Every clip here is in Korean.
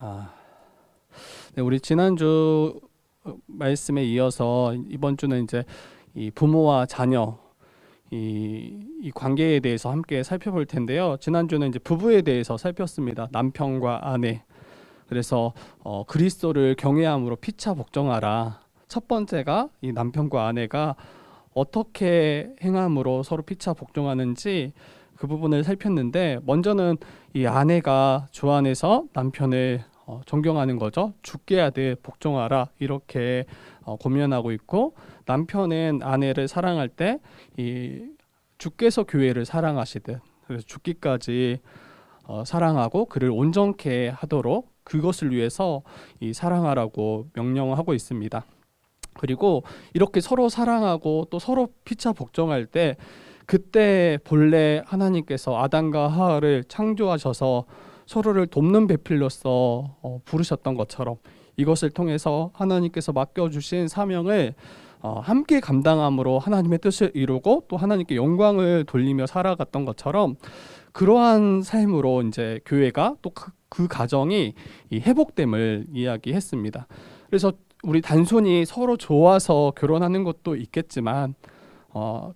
아, 네, 우리 지난주 말씀에 이어서 이번 주는 이제 이 부모와 자녀 이 관계에 대해서 함께 살펴볼 텐데요. 지난주는 이제 부부에 대해서 살폈습니다. 남편과 아내. 그래서 그리스도를 경외함으로 피차 복종하라. 첫 번째가 이 남편과 아내가 어떻게 행함으로 서로 피차 복종하는지 그 부분을 살폈는데, 먼저는 이 아내가 주 안에서 남편을 존경하는 거죠. 죽게 하듯 복종하라, 이렇게 고면하고 있고, 남편은 아내를 사랑할 때 이 주께서 교회를 사랑하시듯, 그래서 죽기까지 사랑하고 그를 온전케 하도록 그것을 위해서 이 사랑하라고 명령하고 있습니다. 그리고 이렇게 서로 사랑하고 또 서로 피차 복종할 때, 그때 본래 하나님께서 아담과 하와를 창조하셔서 서로를 돕는 배필로서 부르셨던 것처럼, 이것을 통해서 하나님께서 맡겨주신 사명을 함께 감당함으로 하나님의 뜻을 이루고 또 하나님께 영광을 돌리며 살아갔던 것처럼, 그러한 삶으로 이제 교회가 또 그 가정이 이 회복됨을 이야기했습니다. 그래서 우리 단순히 서로 좋아서 결혼하는 것도 있겠지만,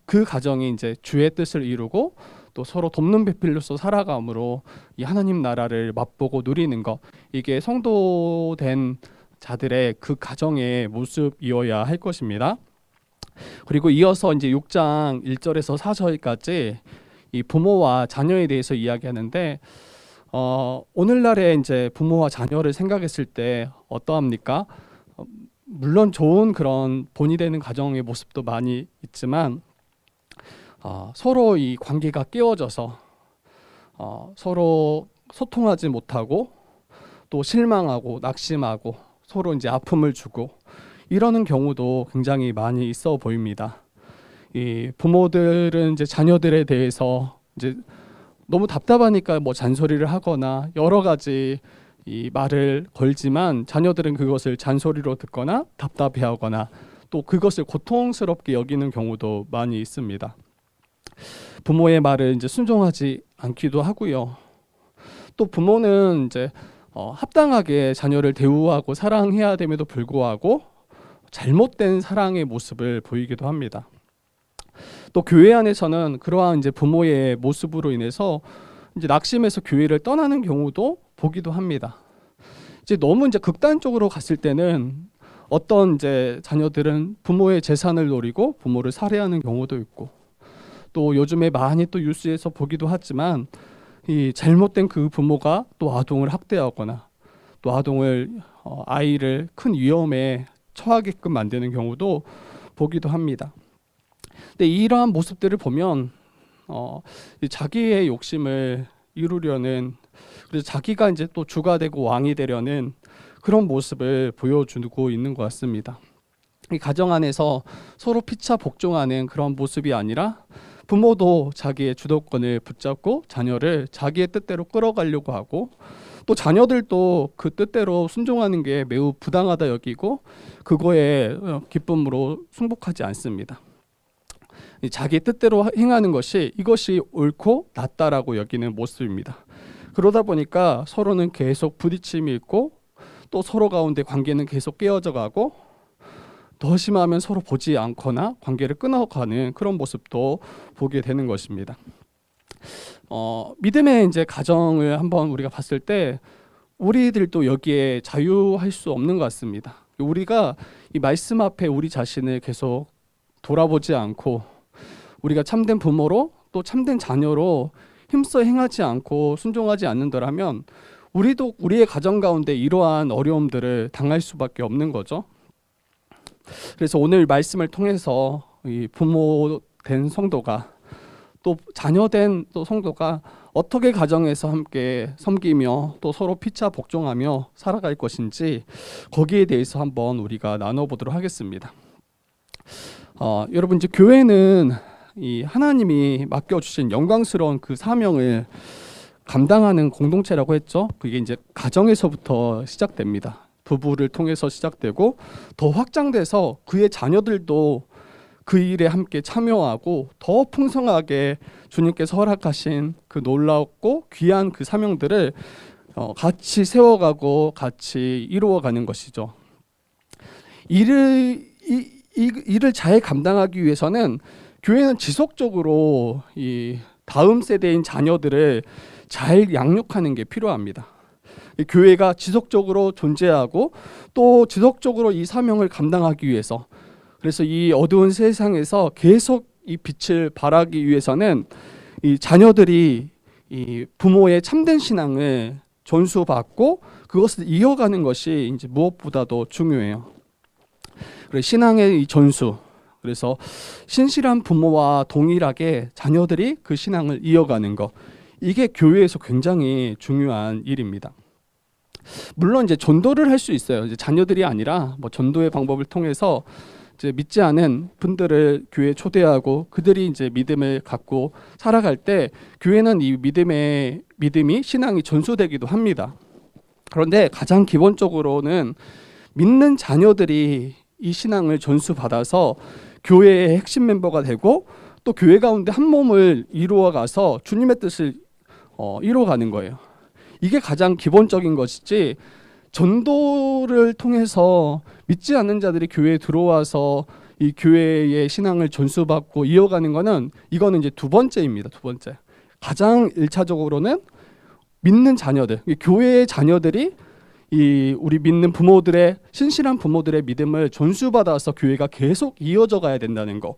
그 가정이 이제 주의 뜻을 이루고 또 서로 돕는 배필로서 살아감으로 이 하나님 나라를 맛보고 누리는 것, 이게 성도된 자들의 그 가정의 모습이어야 할 것입니다. 그리고 이어서 이제 6장 1절에서 4절까지 이 부모와 자녀에 대해서 이야기하는데, 오늘날에 이제 부모와 자녀를 생각했을 때 어떠합니까? 물론 좋은 그런 본이 되는 가정의 모습도 많이 있지만, 서로 이 관계가 깨어져서 서로 소통하지 못하고 또 실망하고 낙심하고 서로 이제 아픔을 주고 이러는 경우도 굉장히 많이 있어 보입니다. 이 부모들은 이제 자녀들에 대해서 이제 너무 답답하니까 뭐 잔소리를 하거나 여러 가지 이 말을 걸지만, 자녀들은 그것을 잔소리로 듣거나 답답해하거나 또 그것을 고통스럽게 여기는 경우도 많이 있습니다. 부모의 말을 이제 순종하지 않기도 하고요. 또 부모는 이제 합당하게 자녀를 대우하고 사랑해야 됨에도 불구하고 잘못된 사랑의 모습을 보이기도 합니다. 또 교회 안에서는 그러한 이제 부모의 모습으로 인해서 이제 낙심해서 교회를 떠나는 경우도 보기도 합니다. 이제 너무 이제 극단적으로 갔을 때는 어떤 이제 자녀들은 부모의 재산을 노리고 부모를 살해하는 경우도 있고, 또 요즘에 많이 또 뉴스에서 보기도 하지만 이 잘못된 그 부모가 또 아동을 학대하거나 또 아이를 큰 위험에 처하게끔 만드는 경우도 보기도 합니다. 근데 이러한 모습들을 보면 자기의 욕심을 이루려는, 그래서 자기가 이제 또 주가 되고 왕이 되려는 그런 모습을 보여주고 있는 것 같습니다. 이 가정 안에서 서로 피차 복종하는 그런 모습이 아니라, 부모도 자기의 주도권을 붙잡고 자녀를 자기의 뜻대로 끌어가려고 하고, 또 자녀들도 그 뜻대로 순종하는 게 매우 부당하다 여기고 그거에 기쁨으로 승복하지 않습니다. 자기 뜻대로 행하는 이것이 옳고 낫다라고 여기는 모습입니다. 그러다 보니까 서로는 계속 부딪힘이 있고 또 서로 가운데 관계는 계속 깨어져 가고, 더 심하면 서로 보지 않거나 관계를 끊어가는 그런 모습도 보게 되는 것입니다. 믿음의 이제 가정을 한번 우리가 봤을 때 우리들도 여기에 자유할 수 없는 것 같습니다. 우리가 이 말씀 앞에 우리 자신을 계속 돌아보지 않고, 우리가 참된 부모로 또 참된 자녀로 힘써 행하지 않고 순종하지 않는다면, 우리도 우리의 가정 가운데 이러한 어려움들을 당할 수밖에 없는 거죠. 그래서 오늘 말씀을 통해서 이 부모 된 성도가 또 자녀 된 또 성도가 어떻게 가정에서 함께 섬기며 또 서로 피차 복종하며 살아갈 것인지, 거기에 대해서 한번 우리가 나눠보도록 하겠습니다. 여러분, 이제 교회는 이 하나님이 맡겨주신 영광스러운 그 사명을 감당하는 공동체라고 했죠. 그게 이제 가정에서부터 시작됩니다. 부부를 통해서 시작되고 더 확장돼서 그의 자녀들도 그 일에 함께 참여하고 더 풍성하게 주님께서 허락하신 그 놀랍고 귀한 그 사명들을 같이 세워가고 같이 이루어가는 것이죠. 일을 잘 감당하기 위해서는 교회는 지속적으로 이 다음 세대인 자녀들을 잘 양육하는 게 필요합니다. 교회가 지속적으로 존재하고 또 지속적으로 이 사명을 감당하기 위해서, 그래서 이 어두운 세상에서 계속 이 빛을 발하기 위해서는 이 자녀들이 이 부모의 참된 신앙을 전수받고 그것을 이어가는 것이 이제 무엇보다도 중요해요. 그래서 신앙의 이 전수, 그래서 신실한 부모와 동일하게 자녀들이 그 신앙을 이어가는 것, 이게 교회에서 굉장히 중요한 일입니다. 물론 이제 전도를 할 수 있어요. 이제 자녀들이 아니라 뭐 전도의 방법을 통해서 이제 믿지 않은 분들을 교회에 초대하고 그들이 이제 믿음을 갖고 살아갈 때 교회는 이 믿음이 신앙이 전수되기도 합니다. 그런데 가장 기본적으로는 믿는 자녀들이 이 신앙을 전수받아서 교회의 핵심 멤버가 되고 또 교회 가운데 한 몸을 이루어가서 주님의 뜻을 이루어가는 거예요. 이게 가장 기본적인 것이지, 전도를 통해서 믿지 않는 자들이 교회에 들어와서 이 교회의 신앙을 전수받고 이어가는 이거는 이제 두 번째입니다. 두 번째. 가장 1차적으로는 믿는 자녀들, 교회의 자녀들이 이 우리 믿는 부모들의, 신실한 부모들의 믿음을 전수받아서 교회가 계속 이어져 가야 된다는 거.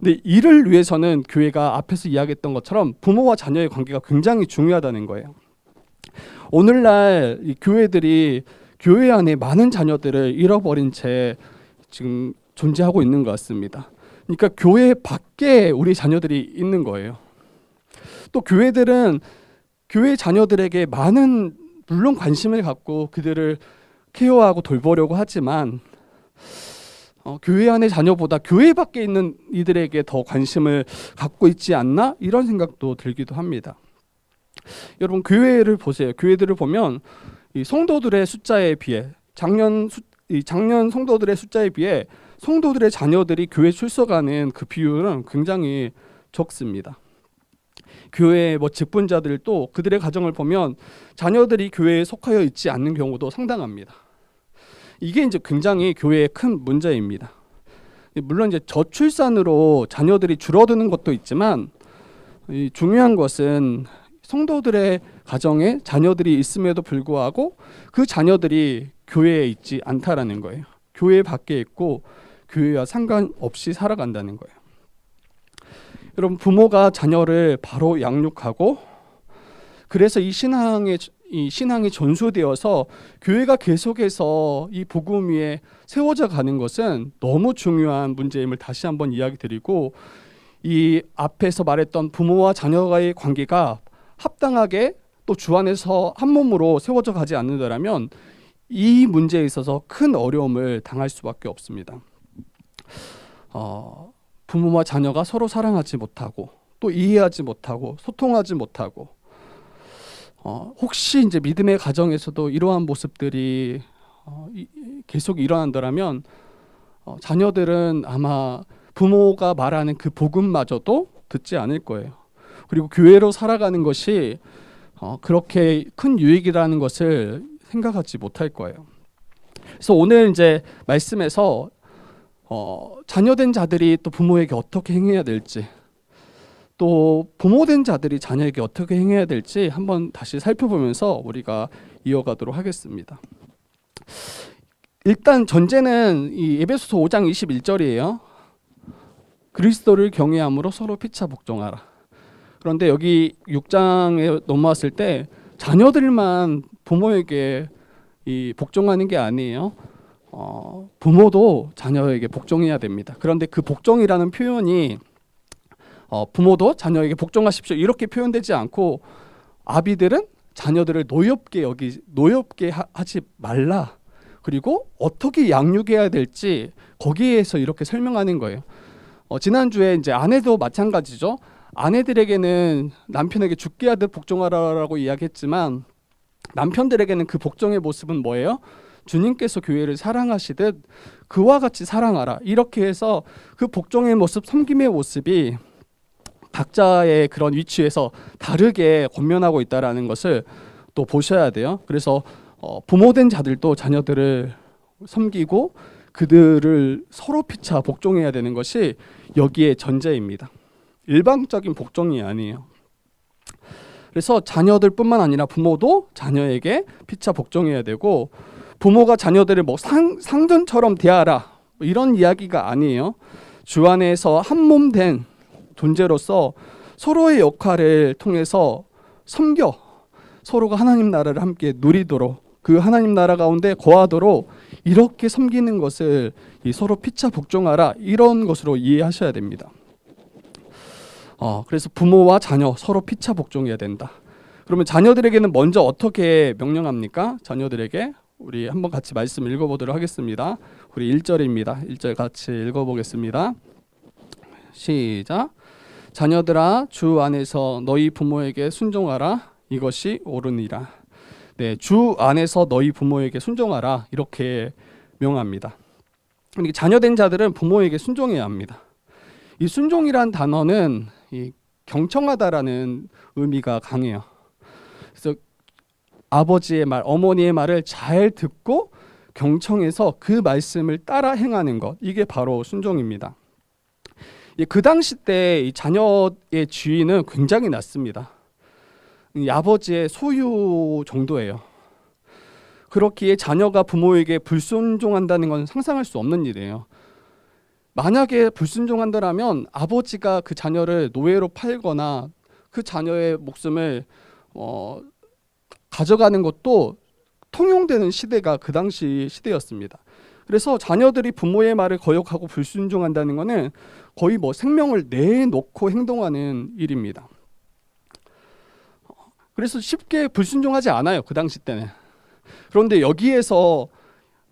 근데 이를 위해서는 교회가 앞에서 이야기했던 것처럼 부모와 자녀의 관계가 굉장히 중요하다는 거예요. 오늘날 이 교회들이 교회 안에 많은 자녀들을 잃어버린 채 지금 존재하고 있는 것 같습니다. 그러니까 교회 밖에 우리 자녀들이 있는 거예요. 또 교회들은 교회 자녀들에게 많은, 물론 관심을 갖고 그들을 케어하고 돌보려고 하지만 교회 안의 자녀보다 교회 밖에 있는 이들에게 더 관심을 갖고 있지 않나, 이런 생각도 들기도 합니다. 여러분, 교회를 보세요. 교회들을 보면 이 성도들의 숫자에 비해 작년 성도들의 숫자에 비해 성도들의 자녀들이 교회 출석하는 그 비율은 굉장히 적습니다. 교회 직분자들도 그들의 가정을 보면 자녀들이 교회에 속하여 있지 않는 경우도 상당합니다. 이게 이제 굉장히 교회의 큰 문제입니다. 물론 이제 저출산으로 자녀들이 줄어드는 것도 있지만, 중요한 것은 성도들의 가정에 자녀들이 있음에도 불구하고 그 자녀들이 교회에 있지 않다라는 거예요. 교회 밖에 있고 교회와 상관없이 살아간다는 거예요. 여러분, 부모가 자녀를 바로 양육하고, 그래서 이 신앙이 전수되어서 교회가 계속해서 이 복음 위에 세워져 가는 것은 너무 중요한 문제임을 다시 한번 이야기 드리고, 이 앞에서 말했던 부모와 자녀와의 관계가 합당하게 또 주 안에서 한 몸으로 세워져 가지 않는다면 이 문제에 있어서 큰 어려움을 당할 수밖에 없습니다. 부모와 자녀가 서로 사랑하지 못하고 또 이해하지 못하고 소통하지 못하고, 혹시 이제 믿음의 가정에서도 이러한 모습들이 계속 일어난다면 자녀들은 아마 부모가 말하는 그 복음마저도 듣지 않을 거예요. 그리고 교회로 살아가는 것이 그렇게 큰 유익이라는 것을 생각하지 못할 거예요. 그래서 오늘 이제 말씀에서 자녀된 자들이 또 부모에게 어떻게 행해야 될지, 또 부모된 자들이 자녀에게 어떻게 행해야 될지 한번 다시 살펴보면서 우리가 이어가도록 하겠습니다. 일단 전제는 이 에베소서 5장 21절이에요. 그리스도를 경외함으로 서로 피차 복종하라. 그런데 여기 6장에 넘어왔을 때 자녀들만 부모에게 복종하는 게 아니에요. 부모도 자녀에게 복종해야 됩니다. 그런데 그 복종이라는 표현이 부모도 자녀에게 복종하십시오 이렇게 표현되지 않고, 아비들은 자녀들을 노엽게 하지 말라, 그리고 어떻게 양육해야 될지 거기에서 이렇게 설명하는 거예요. 지난주에 이제 아내도 마찬가지죠. 아내들에게는 남편에게 죽게 하듯 복종하라라고 이야기했지만, 남편들에게는 그 복종의 모습은 뭐예요? 주님께서 교회를 사랑하시듯 그와 같이 사랑하라, 이렇게 해서 그 복종의 모습, 섬김의 모습이 각자의 그런 위치에서 다르게 권면하고 있다라는 것을 또 보셔야 돼요. 그래서 부모된 자들도 자녀들을 섬기고 그들을 서로 피차 복종해야 되는 것이 여기에 전제입니다. 일방적인 복종이 아니에요. 그래서 자녀들뿐만 아니라 부모도 자녀에게 피차 복종해야 되고, 부모가 자녀들을 뭐 상전처럼 대하라 이런 이야기가 아니에요. 주 안에서 한 몸 된 존재로서 서로의 역할을 통해서 섬겨 서로가 하나님 나라를 함께 누리도록, 그 하나님 나라 가운데 거하도록 이렇게 섬기는 것을 서로 피차 복종하라, 이런 것으로 이해하셔야 됩니다. 그래서 부모와 자녀 서로 피차 복종해야 된다. 그러면 자녀들에게는 먼저 어떻게 명령합니까? 자녀들에게 우리 한번 같이 말씀 읽어보도록 하겠습니다. 우리 1절입니다. 1절 같이 읽어보겠습니다. 시작. 자녀들아, 주 안에서 너희 부모에게 순종하라. 이것이 옳으니라. 네, 주 안에서 너희 부모에게 순종하라, 이렇게 명합니다. 자녀된 자들은 부모에게 순종해야 합니다. 이 순종이란 단어는 이 경청하다라는 의미가 강해요. 그래서 아버지의 말, 어머니의 말을 잘 듣고 경청해서 그 말씀을 따라 행하는 것, 이게 바로 순종입니다. 그 당시 때 이 자녀의 지위는 굉장히 낮습니다. 이 아버지의 소유 정도예요. 그렇기에 자녀가 부모에게 불순종한다는 건 상상할 수 없는 일이에요. 만약에 불순종한다면 아버지가 그 자녀를 노예로 팔거나 그 자녀의 목숨을 가져가는 것도 통용되는 시대가 그 당시 시대였습니다. 그래서 자녀들이 부모의 말을 거역하고 불순종한다는 것은 거의 뭐 생명을 내놓고 행동하는 일입니다. 그래서 쉽게 불순종하지 않아요, 그 당시 때는. 그런데 여기에서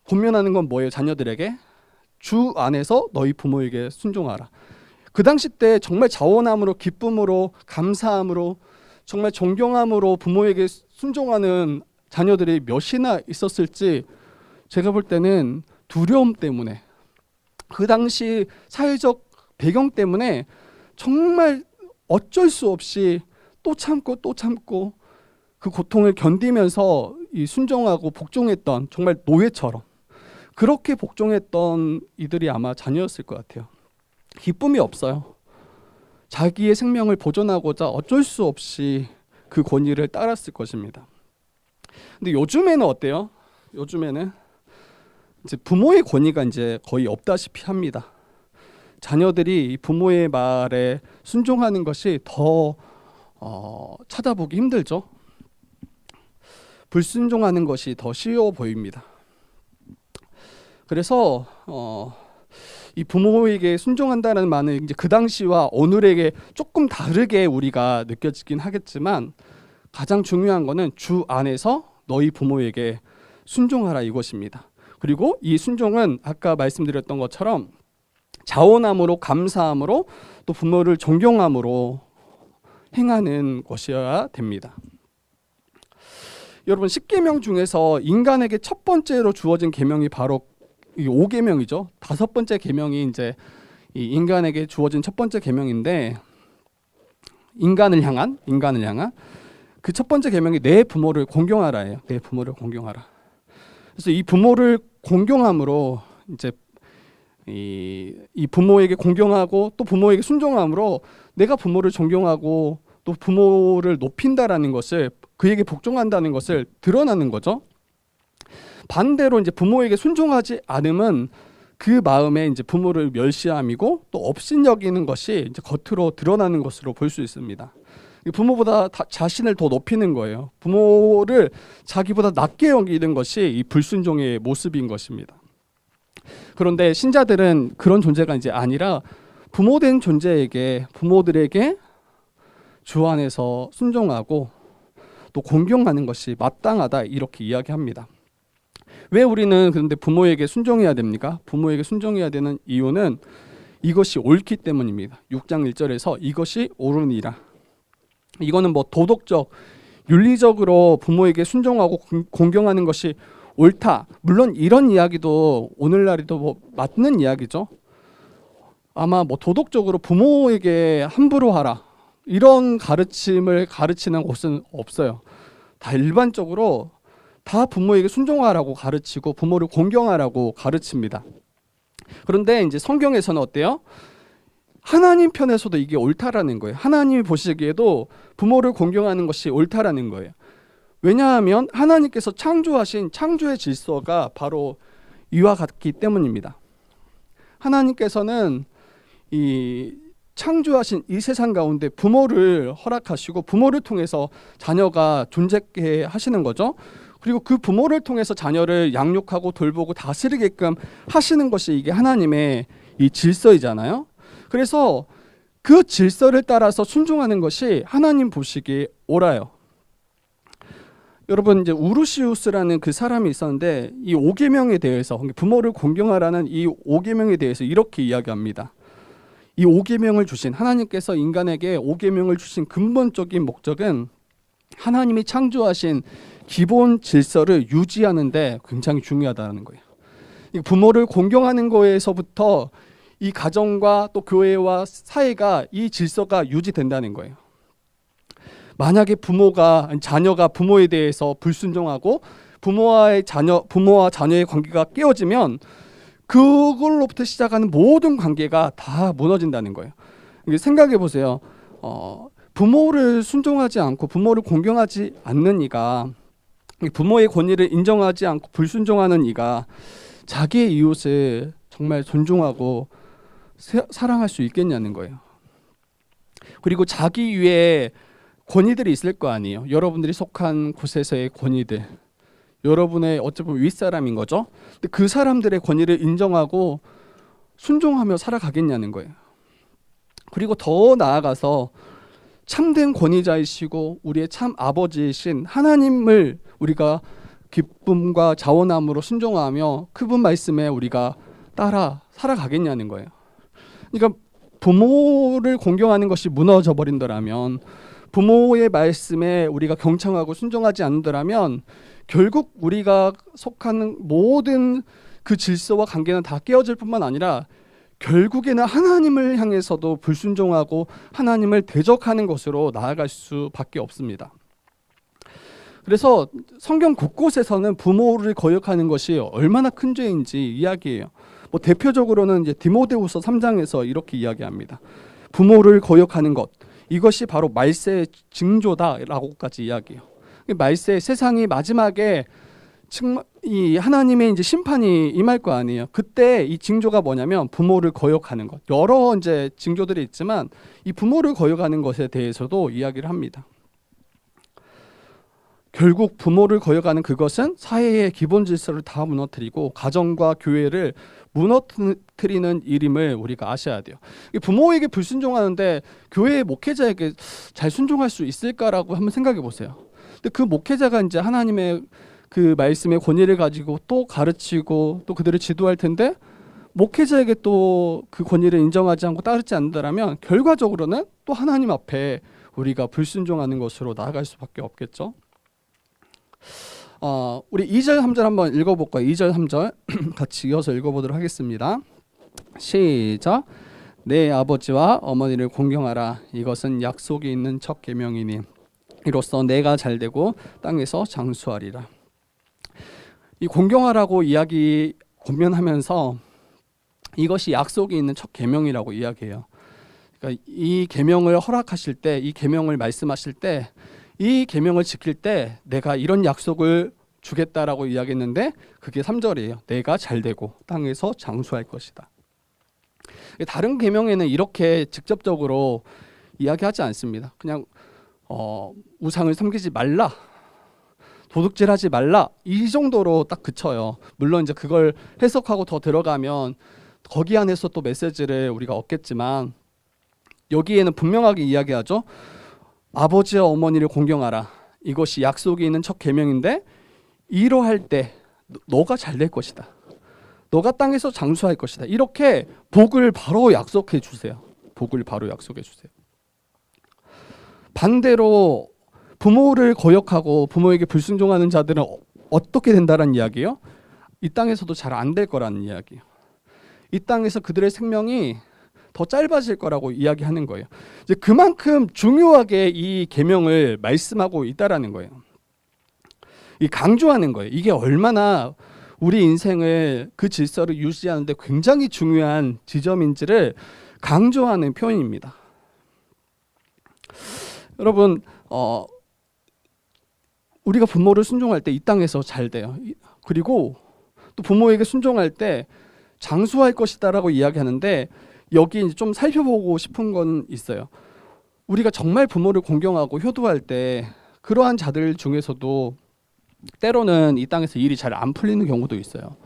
권면하는 건 뭐예요? 자녀들에게 주 안에서 너희 부모에게 순종하라. 그 당시 때 정말 자원함으로, 기쁨으로, 감사함으로, 정말 존경함으로 부모에게 순종하는 자녀들이 몇이나 있었을지, 제가 볼 때는 두려움 때문에, 그 당시 사회적 배경 때문에 정말 어쩔 수 없이 또 참고 또 참고 그 고통을 견디면서 이 순종하고 복종했던, 정말 노예처럼 그렇게 복종했던 이들이 아마 자녀였을 것 같아요. 기쁨이 없어요. 자기의 생명을 보존하고자 어쩔 수 없이 그 권위를 따랐을 것입니다. 근데 요즘에는 어때요? 요즘에는 이제 부모의 권위가 이제 거의 없다시피 합니다. 자녀들이 부모의 말에 순종하는 것이 더 찾아보기 힘들죠. 불순종하는 것이 더 쉬워 보입니다. 그래서 이 부모에게 순종한다는 말은 이제 그 당시와 오늘에게 조금 다르게 우리가 느껴지긴 하겠지만, 가장 중요한 거는 주 안에서 너희 부모에게 순종하라, 이것입니다. 그리고 이 순종은 아까 말씀드렸던 것처럼 자원함으로, 감사함으로, 또 부모를 존경함으로 행하는 것이어야 됩니다. 여러분, 10계명 중에서 인간에게 첫 번째로 주어진 계명이 바로 이 5계명이죠. 5번째 계명이 이제 이 인간에게 주어진 첫 번째 계명인데, 인간을 향한 그 첫 번째 계명이 내 부모를 공경하라예요. 내 부모를 공경하라. 그래서 이 부모를 공경함으로 이제 이 부모에게 공경하고 또 부모에게 순종함으로 내가 부모를 존경하고 또 부모를 높인다라는 것을, 그에게 복종한다는 것을 드러나는 거죠. 반대로 이제 부모에게 순종하지 않으면 그 마음에 이제 부모를 멸시함이고 또 업신여기는 것이 이제 겉으로 드러나는 것으로 볼 수 있습니다. 부모보다 자신을 더 높이는 거예요. 부모를 자기보다 낮게 여기는 것이 이 불순종의 모습인 것입니다. 그런데 신자들은 그런 존재가 이제 아니라 부모된 존재에게, 부모들에게 주 안에서 순종하고 또 공경하는 것이 마땅하다, 이렇게 이야기합니다. 왜 우리는 그런데 부모에게 순종해야 됩니까? 부모에게 순종해야 되는 이유는 이것이 옳기 때문입니다. 6장 1절에서 이것이 옳으니라. 이거는 뭐 도덕적, 윤리적으로 부모에게 순종하고 공경하는 것이 옳다. 물론 이런 이야기도 오늘날에도 뭐 맞는 이야기죠. 아마 뭐 도덕적으로 부모에게 함부로 하라, 이런 가르침을 가르치는 곳은 없어요. 다 일반적으로 다 부모에게 순종하라고 가르치고 부모를 공경하라고 가르칩니다. 그런데 이제 성경에서는 어때요? 하나님 편에서도 이게 옳다라는 거예요. 하나님이 보시기에도 부모를 공경하는 것이 옳다라는 거예요. 왜냐하면 하나님께서 창조하신 창조의 질서가 바로 이와 같기 때문입니다. 하나님께서는 이 창조하신 이 세상 가운데 부모를 허락하시고 부모를 통해서 자녀가 존재하게 하시는 거죠. 그리고 그 부모를 통해서 자녀를 양육하고 돌보고 다스리게끔 하시는 것이 이게 하나님의 이 질서이잖아요. 그래서 그 질서를 따라서 순종하는 것이 하나님 보시기에 옳아요. 여러분, 이제 우르시우스라는 그 사람이 있었는데 이 5계명에 대해서, 부모를 공경하라는 이 5계명에 대해서 이렇게 이야기합니다. 이 5계명을 주신, 하나님께서 인간에게 5계명을 주신 근본적인 목적은 하나님이 창조하신 기본 질서를 유지하는데 굉장히 중요하다는 거예요. 부모를 공경하는 거에서부터 이 가정과 또 교회와 사회가 이 질서가 유지된다는 거예요. 만약에 자녀가 부모에 대해서 불순종하고 부모와 자녀의 관계가 깨어지면 그걸로부터 시작하는 모든 관계가 다 무너진다는 거예요. 생각해 보세요. 부모를 순종하지 않고 부모를 공경하지 않는 이가, 부모의 권위를 인정하지 않고 불순종하는 이가 자기의 이웃을 정말 존중하고 사랑할 수 있겠냐는 거예요. 그리고 자기 위에 권위들이 있을 거 아니에요. 여러분들이 속한 곳에서의 권위들, 여러분의 어찌 보면 윗사람인 거죠. 근데 그 사람들의 권위를 인정하고 순종하며 살아가겠냐는 거예요. 그리고 더 나아가서 참된 권위자이시고 우리의 참 아버지이신 하나님을 우리가 기쁨과 자원함으로 순종하며 그분 말씀에 우리가 따라 살아가겠냐는 거예요. 그러니까 부모를 공경하는 것이 무너져 버린다라면, 부모의 말씀에 우리가 경청하고 순종하지 않는다라면 결국 우리가 속하는 모든 그 질서와 관계는 다 깨어질 뿐만 아니라 결국에는 하나님을 향해서도 불순종하고 하나님을 대적하는 것으로 나아갈 수밖에 없습니다. 그래서 성경 곳곳에서는 부모를 거역하는 것이 얼마나 큰 죄인지 이야기해요. 대표적으로는 이제 디모데후서 3장에서 이렇게 이야기합니다. 부모를 거역하는 것, 이것이 바로 말세의 징조다라고까지 이야기해요. 말세, 세상이 마지막에 이 하나님의 이제 심판이 임할 거 아니에요. 그때 이 징조가 뭐냐면 부모를 거역하는 것. 여러 이제 징조들이 있지만 이 부모를 거역하는 것에 대해서도 이야기를 합니다. 결국 부모를 거역하는 그것은 사회의 기본 질서를 다 무너뜨리고 가정과 교회를 무너뜨리는 일임을 우리가 아셔야 돼요. 부모에게 불순종하는데 교회의 목회자에게 잘 순종할 수 있을까라고 한번 생각해 보세요. 근데 그 목회자가 이제 하나님의 그 말씀의 권위를 가지고 또 가르치고 또 그들을 지도할 텐데 목회자에게 또 그 권위를 인정하지 않고 따르지 않는다면 결과적으로는 또 하나님 앞에 우리가 불순종하는 것으로 나아갈 수밖에 없겠죠. 우리 2절 3절 한번 읽어볼까요? 2절 3절 같이 이어서 읽어보도록 하겠습니다. 시작. 내 아버지와 어머니를 공경하라. 이것은 약속이 있는 첫 계명이니 이로써 내가 잘되고 땅에서 장수하리라. 이 공경하라고 이야기 권면하면서 이것이 약속이 있는 첫 계명이라고 이야기해요. 그러니까 이 계명을 허락하실 때, 이 계명을 말씀하실 때, 이 계명을 지킬 때 내가 이런 약속을 주겠다라고 이야기했는데 그게 3절이에요. 내가 잘되고 땅에서 장수할 것이다. 다른 계명에는 이렇게 직접적으로 이야기하지 않습니다. 그냥 우상을 섬기지 말라, 도둑질하지 말라, 이 정도로 딱 그쳐요. 물론 이제 그걸 해석하고 더 들어가면 거기 안에서 또 메시지를 우리가 얻겠지만 여기에는 분명하게 이야기하죠. 아버지와 어머니를 공경하라. 이것이 약속이 있는 첫 계명인데 이러할 때 너가 잘 될 것이다. 너가 땅에서 장수할 것이다. 이렇게 복을 바로 약속해 주세요. 복을 바로 약속해 주세요. 반대로 부모를 거역하고 부모에게 불순종하는 자들은 어떻게 된다는 이야기예요? 이 땅에서도 잘 안 될 거라는 이야기예요. 이 땅에서 그들의 생명이 더 짧아질 거라고 이야기하는 거예요. 이제 그만큼 중요하게 이 계명을 말씀하고 있다라는 거예요. 이 강조하는 거예요. 이게 얼마나 우리 인생을 그 질서를 유지하는데 굉장히 중요한 지점인지를 강조하는 표현입니다. 여러분, 우리가 부모를 순종할 때 이 땅에서 잘 돼요. 그리고 또 부모에게 순종할 때 장수할 것이다라고 이야기하는데 여기 이제 좀 살펴보고 싶은 건 있어요. 우리가 정말 부모를 공경하고 효도할 때 그러한 자들 중에서도 때로는 이 땅에서 일이 잘 안 풀리는 경우도 있어요.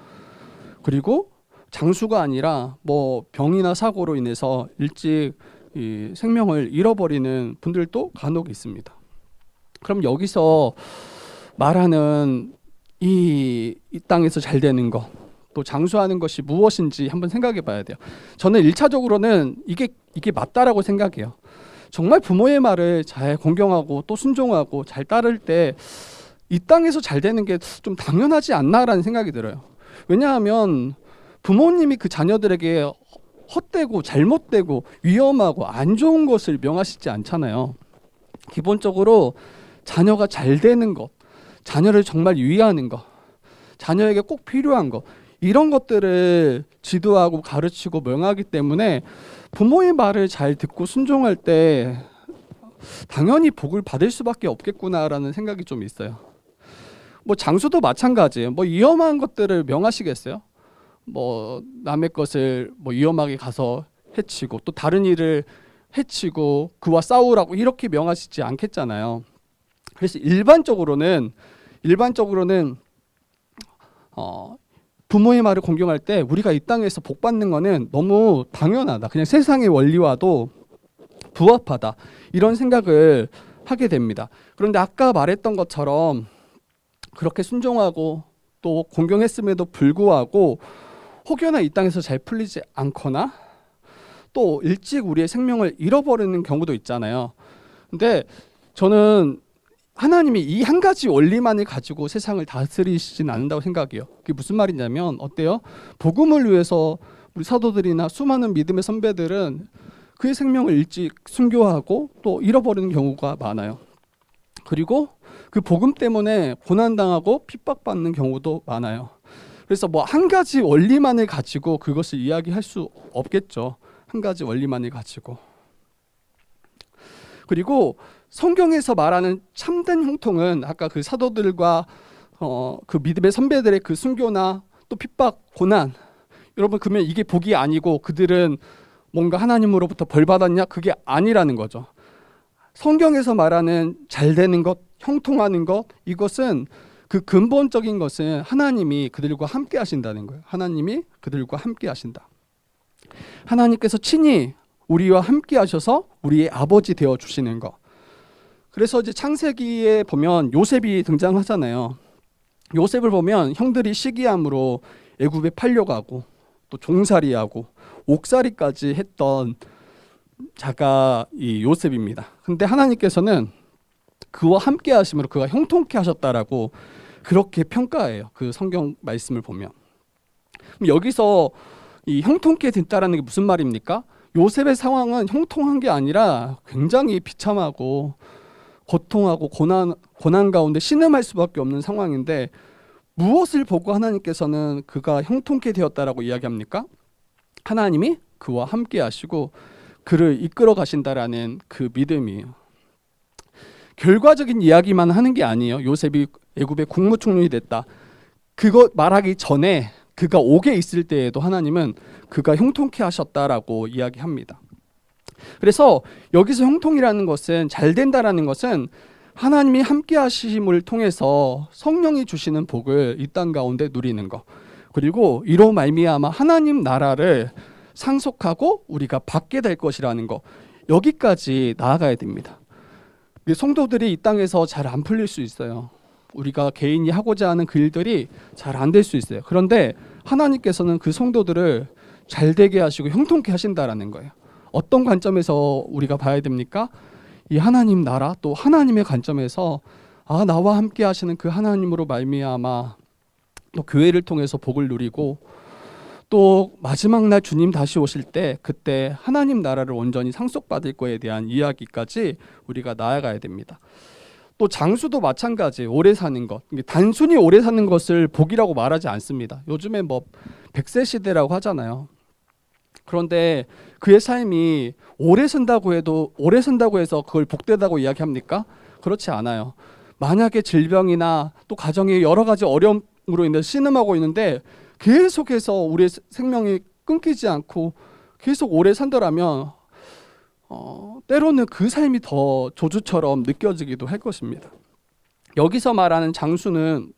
그리고 장수가 아니라 뭐 병이나 사고로 인해서 일찍 이 생명을 잃어버리는 분들도 간혹 있습니다. 그럼 여기서 말하는 이 땅에서 잘 되는 것, 또 장수하는 것이 무엇인지 한번 생각해 봐야 돼요. 저는 1차적으로는 이게 맞다라고 생각해요. 정말 부모의 말을 잘 공경하고 또 순종하고 잘 따를 때 이 땅에서 잘 되는 게 좀 당연하지 않나라는 생각이 들어요. 왜냐하면 부모님이 그 자녀들에게 헛되고 잘못되고 위험하고 안 좋은 것을 명하시지 않잖아요. 기본적으로 자녀가 잘 되는 것, 자녀를 정말 위하는 것, 자녀에게 꼭 필요한 것, 이런 것들을 지도하고 가르치고 명하기 때문에 부모의 말을 잘 듣고 순종할 때 당연히 복을 받을 수밖에 없겠구나라는 생각이 좀 있어요. 뭐 장수도 마찬가지예요. 뭐 위험한 것들을 명하시겠어요? 뭐 남의 것을 뭐 위험하게 가서 해치고 또 다른 일을 해치고 그와 싸우라고 이렇게 명하시지 않겠잖아요. 그래서 일반적으로는 부모의 말을 공경할 때 우리가 이 땅에서 복 받는 거는 너무 당연하다. 그냥 세상의 원리와도 부합하다. 이런 생각을 하게 됩니다. 그런데 아까 말했던 것처럼 그렇게 순종하고 또 공경했음에도 불구하고 혹여나 이 땅에서 잘 풀리지 않거나 또 일찍 우리의 생명을 잃어버리는 경우도 있잖아요. 근데 저는 하나님이 이 한 가지 원리만을 가지고 세상을 다스리시진 않는다고 생각해요. 그게 무슨 말이냐면 어때요? 복음을 위해서 우리 사도들이나 수많은 믿음의 선배들은 그의 생명을 일찍 순교하고 또 잃어버리는 경우가 많아요. 그리고 그 복음 때문에 고난당하고 핍박받는 경우도 많아요. 그래서 뭐 한 가지 원리만을 가지고 그것을 이야기할 수 없겠죠. 한 가지 원리만을 가지고. 그리고 성경에서 말하는 참된 형통은 아까 그 사도들과 그 믿음의 선배들의 그 순교나 또 핍박, 고난, 여러분 그러면 이게 복이 아니고 그들은 뭔가 하나님으로부터 벌 받았냐? 그게 아니라는 거죠. 성경에서 말하는 잘 되는 것, 형통하는 것, 이것은 그 근본적인 것은 하나님이 그들과 함께 하신다는 거예요. 하나님이 그들과 함께 하신다. 하나님께서 친히 우리와 함께 하셔서 우리의 아버지 되어 주시는 것. 그래서 이제 창세기에 보면 요셉이 등장하잖아요. 요셉을 보면 형들이 시기함으로 애굽에 팔려가고 또 종살이하고 옥살이까지 했던 자가 이 요셉입니다. 근데 하나님께서는 그와 함께 하심으로 그가 형통케 하셨다라고 그렇게 평가해요. 그 성경 말씀을 보면. 그럼 여기서 이 형통케 됐다라는 게 무슨 말입니까? 요셉의 상황은 형통한 게 아니라 굉장히 비참하고 고통하고 고난 가운데 신음할 수밖에 없는 상황인데 무엇을 보고 하나님께서는 그가 형통케 되었다라고 이야기합니까? 하나님이 그와 함께 하시고 그를 이끌어 가신다라는 그 믿음이에요. 결과적인 이야기만 하는 게 아니에요. 요셉이 애굽의 국무총리이 됐다. 그거 말하기 전에 그가 옥에 있을 때에도 하나님은 그가 형통케 하셨다라고 이야기합니다. 그래서 여기서 형통이라는 것은 잘 된다라는 것은 하나님이 함께 하심을 통해서 성령이 주시는 복을 이 땅 가운데 누리는 것. 그리고 이로 말미암아 하나님 나라를 상속하고 우리가 받게 될 것이라는 것. 여기까지 나아가야 됩니다. 성도들이 이 땅에서 잘 안 풀릴 수 있어요. 우리가 개인이 하고자 하는 그 일들이 잘 안 될 수 있어요. 그런데 하나님께서는 그 성도들을 잘 되게 하시고 형통케 하신다라는 거예요. 어떤 관점에서 우리가 봐야 됩니까? 이 하나님 나라 또 하나님의 관점에서 나와 함께 하시는 그 하나님으로 말미암아 또 교회를 통해서 복을 누리고 또 마지막 날 주님 다시 오실 때 그때 하나님 나라를 온전히 상속받을 거에 대한 이야기까지 우리가 나아가야 됩니다. 또 장수도 마찬가지, 오래 사는 것. 이게 단순히 오래 사는 것을 복이라고 말하지 않습니다. 요즘에 뭐 100세 시대라고 하잖아요. 그런데 그의 삶이 오래 산다고 해서 그걸 복되다고 이야기합니까? 그렇지 않아요. 만약에 질병이나 또 가정의 여러 가지 어려움으로 인해 신음하고 있는데 계속해서 우리의 생명이 끊기지 않고 계속 오래 산다라면 때로는 그 삶이 더 조주처럼 느껴지기도 할 것입니다. 여기서 말하는 장수는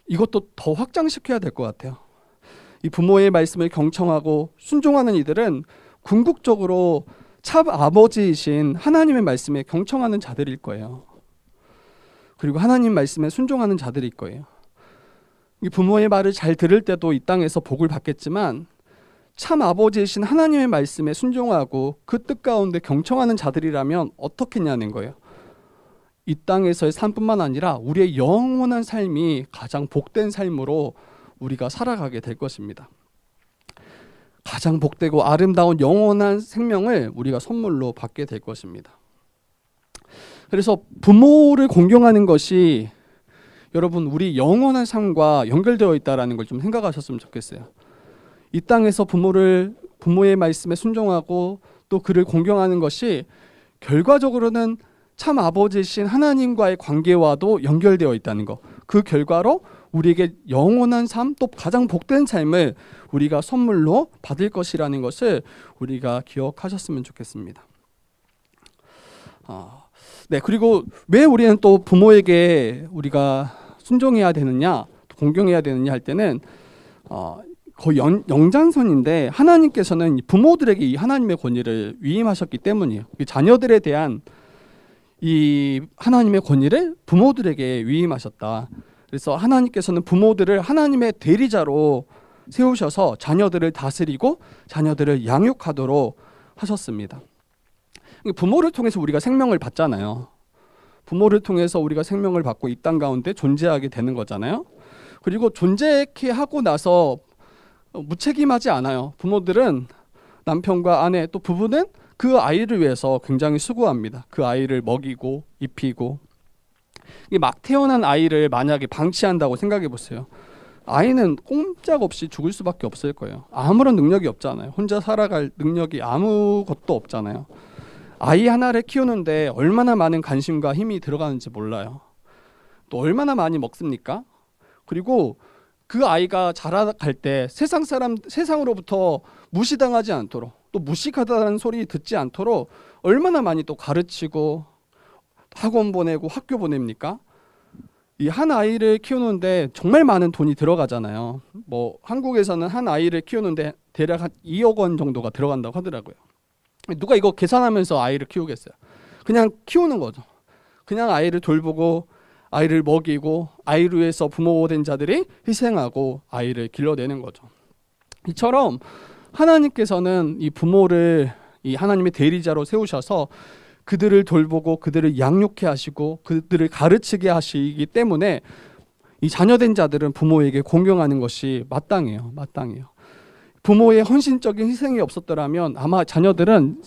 이것도 더 확장시켜야 될 것 같아요. 이 부모의 말씀을 경청하고 순종하는 이들은 궁극적으로 참 아버지이신 하나님의 말씀에 경청하는 자들일 거예요. 그리고 하나님 말씀에 순종하는 자들일 거예요. 이 부모의 말을 잘 들을 때도 이 땅에서 복을 받겠지만 참 아버지이신 하나님의 말씀에 순종하고 그 뜻 가운데 경청하는 자들이라면 어떻겠냐는 거예요. 이 땅에서의 삶뿐만 아니라 우리의 영원한 삶이 가장 복된 삶으로 우리가 살아가게 될 것입니다. 가장 복되고 아름다운 영원한 생명을 우리가 선물로 받게 될 것입니다. 그래서 부모를 공경하는 것이 여러분 우리 영원한 삶과 연결되어 있다는 걸 좀 생각하셨으면 좋겠어요. 이 땅에서 부모의 말씀에 순종하고 또 그를 공경하는 것이 결과적으로는 참 아버지이신 하나님과의 관계와도 연결되어 있다는 것. 그 결과로 우리에게 영원한 삶, 또 가장 복된 삶을 우리가 선물로 받을 것이라는 것을 우리가 기억하셨으면 좋겠습니다. 네, 그리고 왜 우리는 또 부모에게 우리가 순종해야 되느냐, 공경해야 되느냐 할 때는 거의 연장선인데 하나님께서는 부모들에게 이 하나님의 권위를 위임하셨기 때문이에요. 자녀들에 대한 이 하나님의 권위를 부모들에게 위임하셨다. 그래서 하나님께서는 부모들을 하나님의 대리자로 세우셔서 자녀들을 다스리고 자녀들을 양육하도록 하셨습니다. 부모를 통해서 우리가 생명을 받잖아요. 부모를 통해서 우리가 생명을 받고 이 땅 가운데 존재하게 되는 거잖아요. 그리고 존재케 하고 나서 무책임하지 않아요. 부모들은 남편과 아내 또 부부는 그 아이를 위해서 굉장히 수고합니다. 그 아이를 먹이고 입히고. 막 태어난 아이를 만약에 방치한다고 생각해 보세요. 아이는 꼼짝없이 죽을 수밖에 없을 거예요. 아무런 능력이 없잖아요. 혼자 살아갈 능력이 아무것도 없잖아요. 아이 하나를 키우는데 얼마나 많은 관심과 힘이 들어가는지 몰라요. 또 얼마나 많이 먹습니까? 그리고 그 아이가 자라갈 때 세상으로부터 무시당하지 않도록, 또 무식하다는 소리 듣지 않도록 얼마나 많이 또 가르치고 학원 보내고 학교 보냅니까? 이 한 아이를 키우는데 정말 많은 돈이 들어가잖아요. 뭐 한국에서는 한 아이를 키우는데 대략 한 2억 원 정도가 들어간다고 하더라고요. 누가 이거 계산하면서 아이를 키우겠어요? 그냥 키우는 거죠. 그냥 아이를 돌보고 아이를 먹이고 아이를 위해서 부모된 자들이 희생하고 아이를 길러내는 거죠. 이처럼 하나님께서는 이 부모를 이 하나님의 대리자로 세우셔서 그들을 돌보고 그들을 양육해 하시고 그들을 가르치게 하시기 때문에 이 자녀된 자들은 부모에게 공경하는 것이 마땅해요. 마땅해요. 부모의 헌신적인 희생이 없었더라면 아마 자녀들은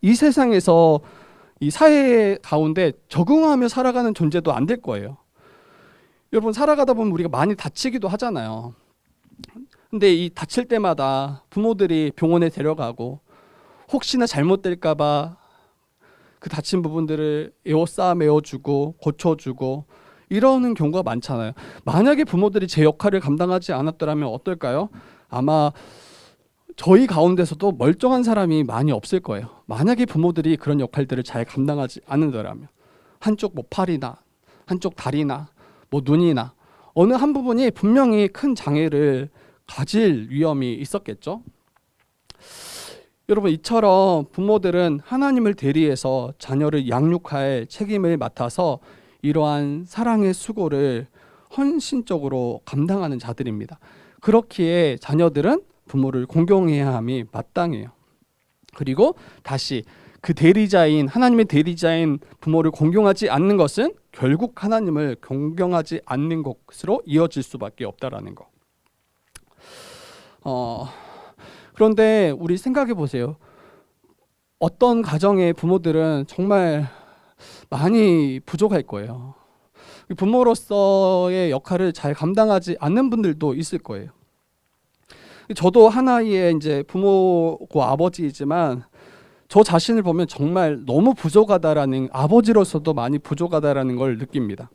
이 세상에서 이 사회 가운데 적응하며 살아가는 존재도 안 될 거예요. 여러분 살아가다 보면 우리가 많이 다치기도 하잖아요. 근데 이 다칠 때마다 부모들이 병원에 데려가고 혹시나 잘못될까 봐 그 다친 부분들을 에워싸매어주고 고쳐주고 이러는 경우가 많잖아요. 만약에 부모들이 제 역할을 감당하지 않았더라면 어떨까요? 아마 저희 가운데서도 멀쩡한 사람이 많이 없을 거예요. 만약에 부모들이 그런 역할들을 잘 감당하지 않는다면 한쪽 뭐 팔이나 한쪽 다리나 뭐 눈이나 어느 한 부분이 분명히 큰 장애를 가질 위험이 있었겠죠. 여러분 이처럼 부모들은 하나님을 대리해서 자녀를 양육할 책임을 맡아서 이러한 사랑의 수고를 헌신적으로 감당하는 자들입니다. 그렇기에 자녀들은 부모를 공경해야 함이 마땅해요. 그리고 다시 그 대리자인 하나님의 대리자인 부모를 공경하지 않는 것은 결국 하나님을 공경하지 않는 것으로 이어질 수밖에 없다라는 거. 그런데 우리 생각해 보세요. 어떤 가정의 부모들은 정말 많이 부족할 거예요. 부모로서의 역할을 잘 감당하지 않는 분들도 있을 거예요. 저도 하나의 이제 부모고 아버지이지만 저 자신을 보면 정말 너무 부족하다라는, 아버지로서도 많이 부족하다라는 걸 느낍니다.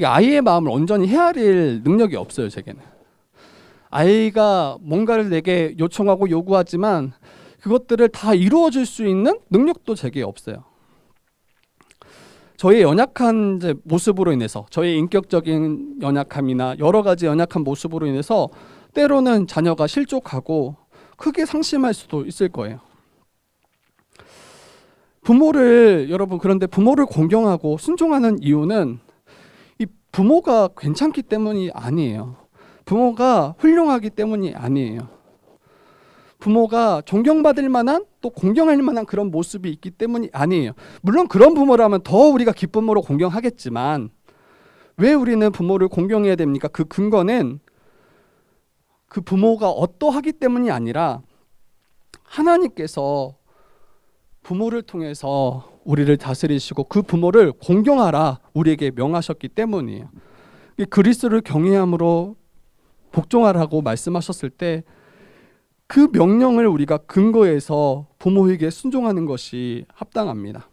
아이의 마음을 온전히 헤아릴 능력이 없어요, 제게는. 아이가 뭔가를 내게 요청하고 요구하지만 그것들을 다 이루어줄 수 있는 능력도 제게 없어요. 저의 연약한 이제 모습으로 인해서, 저의 인격적인 연약함이나 여러 가지 연약한 모습으로 인해서 때로는 자녀가 실족하고 크게 상심할 수도 있을 거예요. 여러분, 그런데 부모를 공경하고 순종하는 이유는 이 부모가 괜찮기 때문이 아니에요. 부모가 훌륭하기 때문이 아니에요. 부모가 존경받을 만한, 또 공경할 만한 그런 모습이 있기 때문이 아니에요. 물론 그런 부모라면 더 우리가 기쁨으로 공경하겠지만 왜 우리는 부모를 공경해야 됩니까? 그 근거는 그 부모가 어떠하기 때문이 아니라 하나님께서 부모를 통해서 우리를 다스리시고 그 부모를 공경하라 우리에게 명하셨기 때문이에요. 그리스도를 경외함으로 복종하라고 말씀하셨을 때 그 명령을 우리가 근거해서 부모에게 순종하는 것이 합당합니다.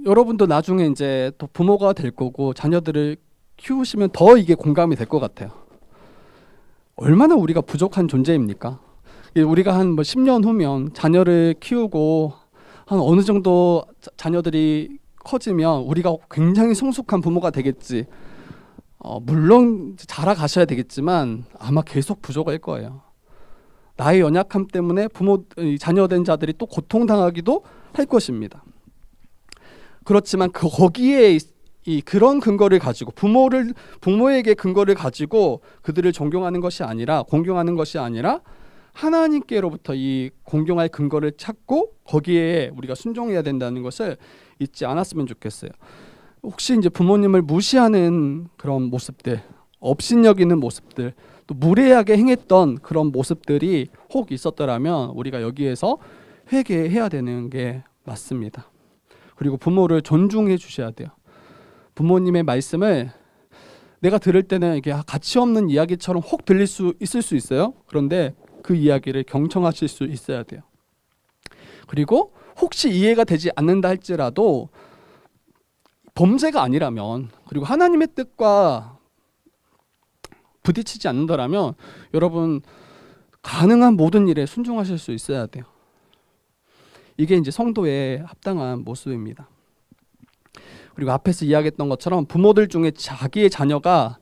여러분도 나중에 이제 또 부모가 될 거고 자녀들을 키우시면 더 이게 공감이 될 것 같아요. 얼마나 우리가 부족한 존재입니까? 우리가 한 10년 후면 자녀를 키우고 한 어느 정도 자녀들이 커지면 우리가 굉장히 성숙한 부모가 되겠지. 물론 자라가셔야 되겠지만 아마 계속 부족할 거예요. 나의 연약함 때문에 자녀된 자들이 또 고통당하기도 할 것입니다. 그렇지만 거기에 그런 근거를 가지고 부모에게 근거를 가지고 그들을 존경하는 것이 아니라, 공경하는 것이 아니라 하나님께로부터 이 공경할 근거를 찾고 거기에 우리가 순종해야 된다는 것을 잊지 않았으면 좋겠어요. 혹시 이제 부모님을 무시하는 그런 모습들, 업신여기는 모습들, 또 무례하게 행했던 그런 모습들이 혹 있었더라면 우리가 여기에서 회개해야 되는 게 맞습니다. 그리고 부모를 존중해 주셔야 돼요. 부모님의 말씀을 내가 들을 때는 이게 가치 없는 이야기처럼 혹 들릴 수 있을 수 있어요. 그런데 그 이야기를 경청하실 수 있어야 돼요. 그리고 혹시 이해가 되지 않는다 할지라도 범죄가 아니라면, 그리고 하나님의 뜻과 부딪히지 않는다라면 여러분 가능한 모든 일에 순종하실 수 있어야 돼요. 이게 이제 성도의 합당한 모습입니다. 그리고 앞에서 이야기했던 것처럼 부모들 중에 자기의 자녀가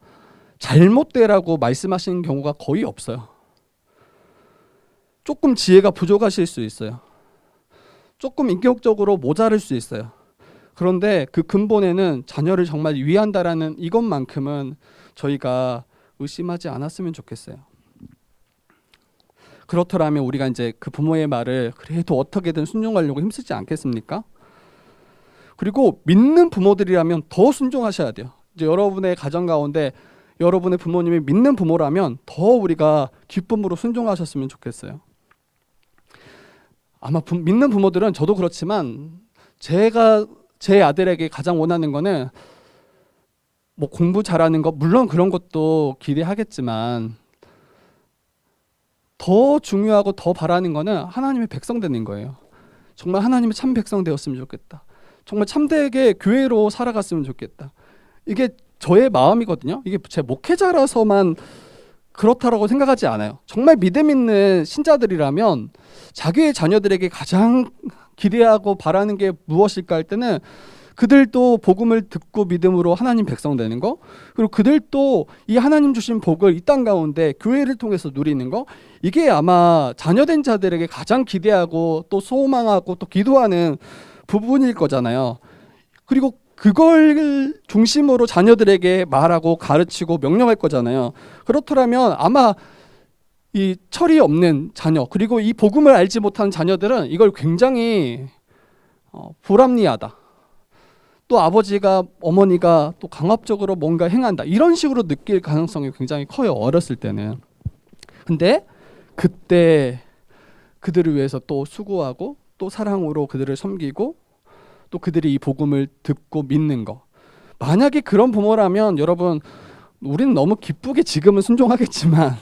잘못되라고 말씀하시는 경우가 거의 없어요. 조금 지혜가 부족하실 수 있어요. 조금 인격적으로 모자랄 수 있어요. 그런데 그 근본에는 자녀를 정말 위한다라는 이것만큼은 저희가 의심하지 않았으면 좋겠어요. 그렇더라면 우리가 이제 그 부모의 말을 그래도 어떻게든 순종하려고 힘쓰지 않겠습니까? 그리고 믿는 부모들이라면 더 순종하셔야 돼요. 이제 여러분의 가정 가운데 여러분의 부모님이 믿는 부모라면 더 우리가 기쁨으로 순종하셨으면 좋겠어요. 아마 믿는 부모들은, 저도 그렇지만 제가 제 아들에게 가장 원하는 거는 뭐 공부 잘하는 것, 물론 그런 것도 기대하겠지만 더 중요하고 더 바라는 거는 하나님의 백성 되는 거예요. 정말 하나님의 참 백성 되었으면 좋겠다. 정말 참되게 교회로 살아갔으면 좋겠다. 이게 저의 마음이거든요. 이게 제 목회자라서만 그렇다라고 생각하지 않아요. 정말 믿음 있는 신자들이라면 자기의 자녀들에게 가장 기대하고 바라는 게 무엇일까 할 때는 그들도 복음을 듣고 믿음으로 하나님 백성 되는 거, 그리고 그들도 이 하나님 주신 복을 이 땅 가운데 교회를 통해서 누리는 거, 이게 아마 자녀된 자들에게 가장 기대하고 또 소망하고 또 기도하는 부분일 거잖아요. 그리고 그걸 중심으로 자녀들에게 말하고 가르치고 명령할 거잖아요. 그렇더라면 아마 이 철이 없는 자녀, 그리고 이 복음을 알지 못하는 자녀들은 이걸 굉장히 불합리하다. 또 아버지가, 어머니가 또 강압적으로 뭔가 행한다, 이런 식으로 느낄 가능성이 굉장히 커요, 어렸을 때는. 근데 그때 그들을 위해서 또 수고하고 또 사랑으로 그들을 섬기고 또 그들이 이 복음을 듣고 믿는 거. 만약에 그런 부모라면 여러분 우리는 너무 기쁘게 지금은 순종하겠지만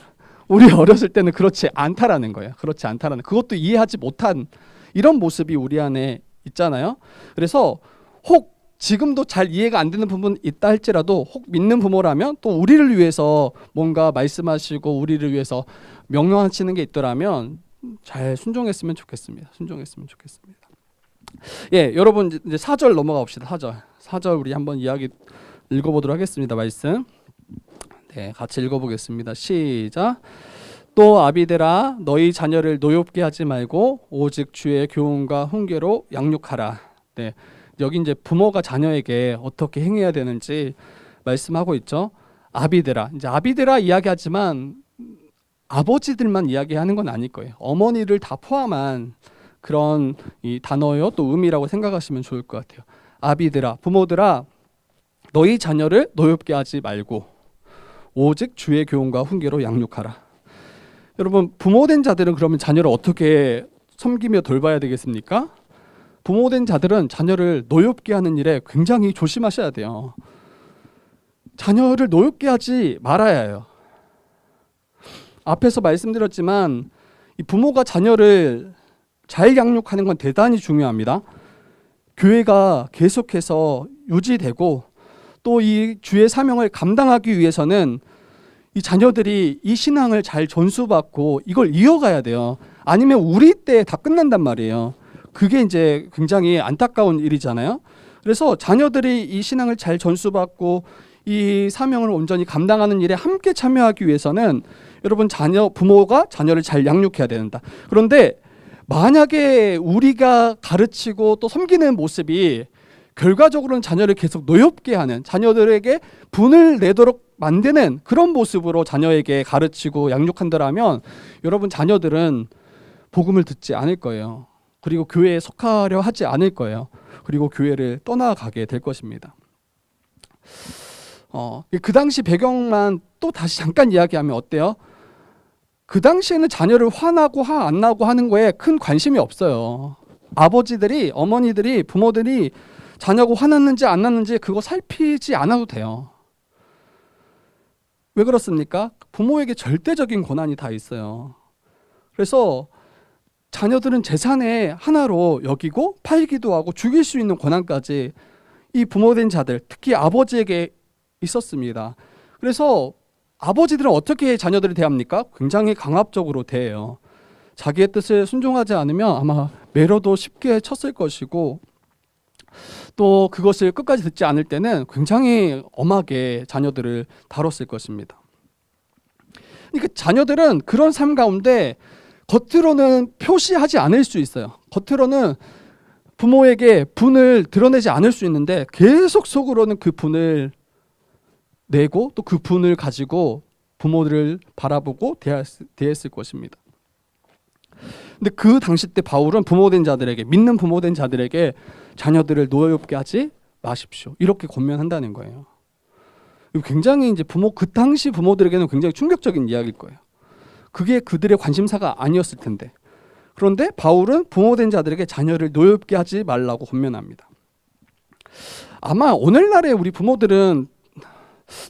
우리 어렸을 때는 그렇지 않다라는 거예요. 그렇지 않다라는 그것도 이해하지 못한 이런 모습이 우리 안에 있잖아요. 그래서 혹 지금도 잘 이해가 안 되는 부분 있다 할지라도 혹 믿는 부모라면 또 우리를 위해서 뭔가 말씀하시고 우리를 위해서 명령하시는 게 있더라면 잘 순종했으면 좋겠습니다. 순종했으면 좋겠습니다. 예, 여러분 이제 4절 넘어가 봅시다. 4절 우리 한번 이야기 읽어보도록 하겠습니다. 말씀. 네, 같이 읽어보겠습니다. 시작. 또 아비들아 너희 자녀를 노엽게 하지 말고 오직 주의 교훈과 훈계로 양육하라. 네, 여기 이제 부모가 자녀에게 어떻게 행해야 되는지 말씀하고 있죠. 아비들아, 이제 아비들아 이야기하지만 아버지들만 이야기하는 건 아닐 거예요. 어머니를 다 포함한 그런 이 단어요 또 의미라고 생각하시면 좋을 것 같아요. 아비들아, 부모들아 너희 자녀를 노엽게 하지 말고 오직 주의 교훈과 훈계로 양육하라. 여러분 부모된 자들은 그러면 자녀를 어떻게 섬기며 돌봐야 되겠습니까? 부모된 자들은 자녀를 노엽게 하는 일에 굉장히 조심하셔야 돼요. 자녀를 노엽게 하지 말아야 해요. 앞에서 말씀드렸지만 이 부모가 자녀를 잘 양육하는 건 대단히 중요합니다. 교회가 계속해서 유지되고 또 이 주의 사명을 감당하기 위해서는 이 자녀들이 이 신앙을 잘 전수받고 이걸 이어가야 돼요. 아니면 우리 때 다 끝난단 말이에요. 그게 이제 굉장히 안타까운 일이잖아요. 그래서 자녀들이 이 신앙을 잘 전수받고 이 사명을 온전히 감당하는 일에 함께 참여하기 위해서는 여러분 부모가 자녀를 잘 양육해야 된다. 그런데 만약에 우리가 가르치고 또 섬기는 모습이 결과적으로는 자녀를 계속 노엽게 하는, 자녀들에게 분을 내도록 만드는 그런 모습으로 자녀에게 가르치고 양육한다라면 여러분 자녀들은 복음을 듣지 않을 거예요. 그리고 교회에 속하려 하지 않을 거예요. 그리고 교회를 떠나가게 될 것입니다. 그 당시 배경만 또 다시 잠깐 이야기하면 어때요? 그 당시에는 자녀를 화나고 화 안 나고 하는 거에 큰 관심이 없어요. 아버지들이, 어머니들이, 부모들이 자녀가 화났는지 안 났는지 그거 살피지 않아도 돼요. 왜 그렇습니까? 부모에게 절대적인 권한이 다 있어요. 그래서 자녀들은 재산의 하나로 여기고 팔기도 하고 죽일 수 있는 권한까지 이 부모된 자들, 특히 아버지에게 있었습니다. 그래서 아버지들은 어떻게 자녀들을 대합니까? 굉장히 강압적으로 대해요. 자기의 뜻을 순종하지 않으면 아마 매로도 쉽게 쳤을 것이고 또 그것을 끝까지 듣지 않을 때는 굉장히 엄하게 자녀들을 다뤘을 것입니다. 그러니까 자녀들은 그런 삶 가운데 겉으로는 표시하지 않을 수 있어요. 겉으로는 부모에게 분을 드러내지 않을 수 있는데 계속 속으로는 그 분을 내고 또 그 분을 가지고 부모들을 바라보고 대했을 것입니다. 근데 그 당시 때 바울은 부모된 자들에게, 믿는 부모된 자들에게 자녀들을 노엽게 하지 마십시오. 이렇게 권면한다는 거예요. 굉장히 이제 그 당시 부모들에게는 굉장히 충격적인 이야기일 거예요. 그게 그들의 관심사가 아니었을 텐데. 그런데 바울은 부모된 자들에게 자녀를 노엽게 하지 말라고 권면합니다. 아마 오늘날의 우리 부모들은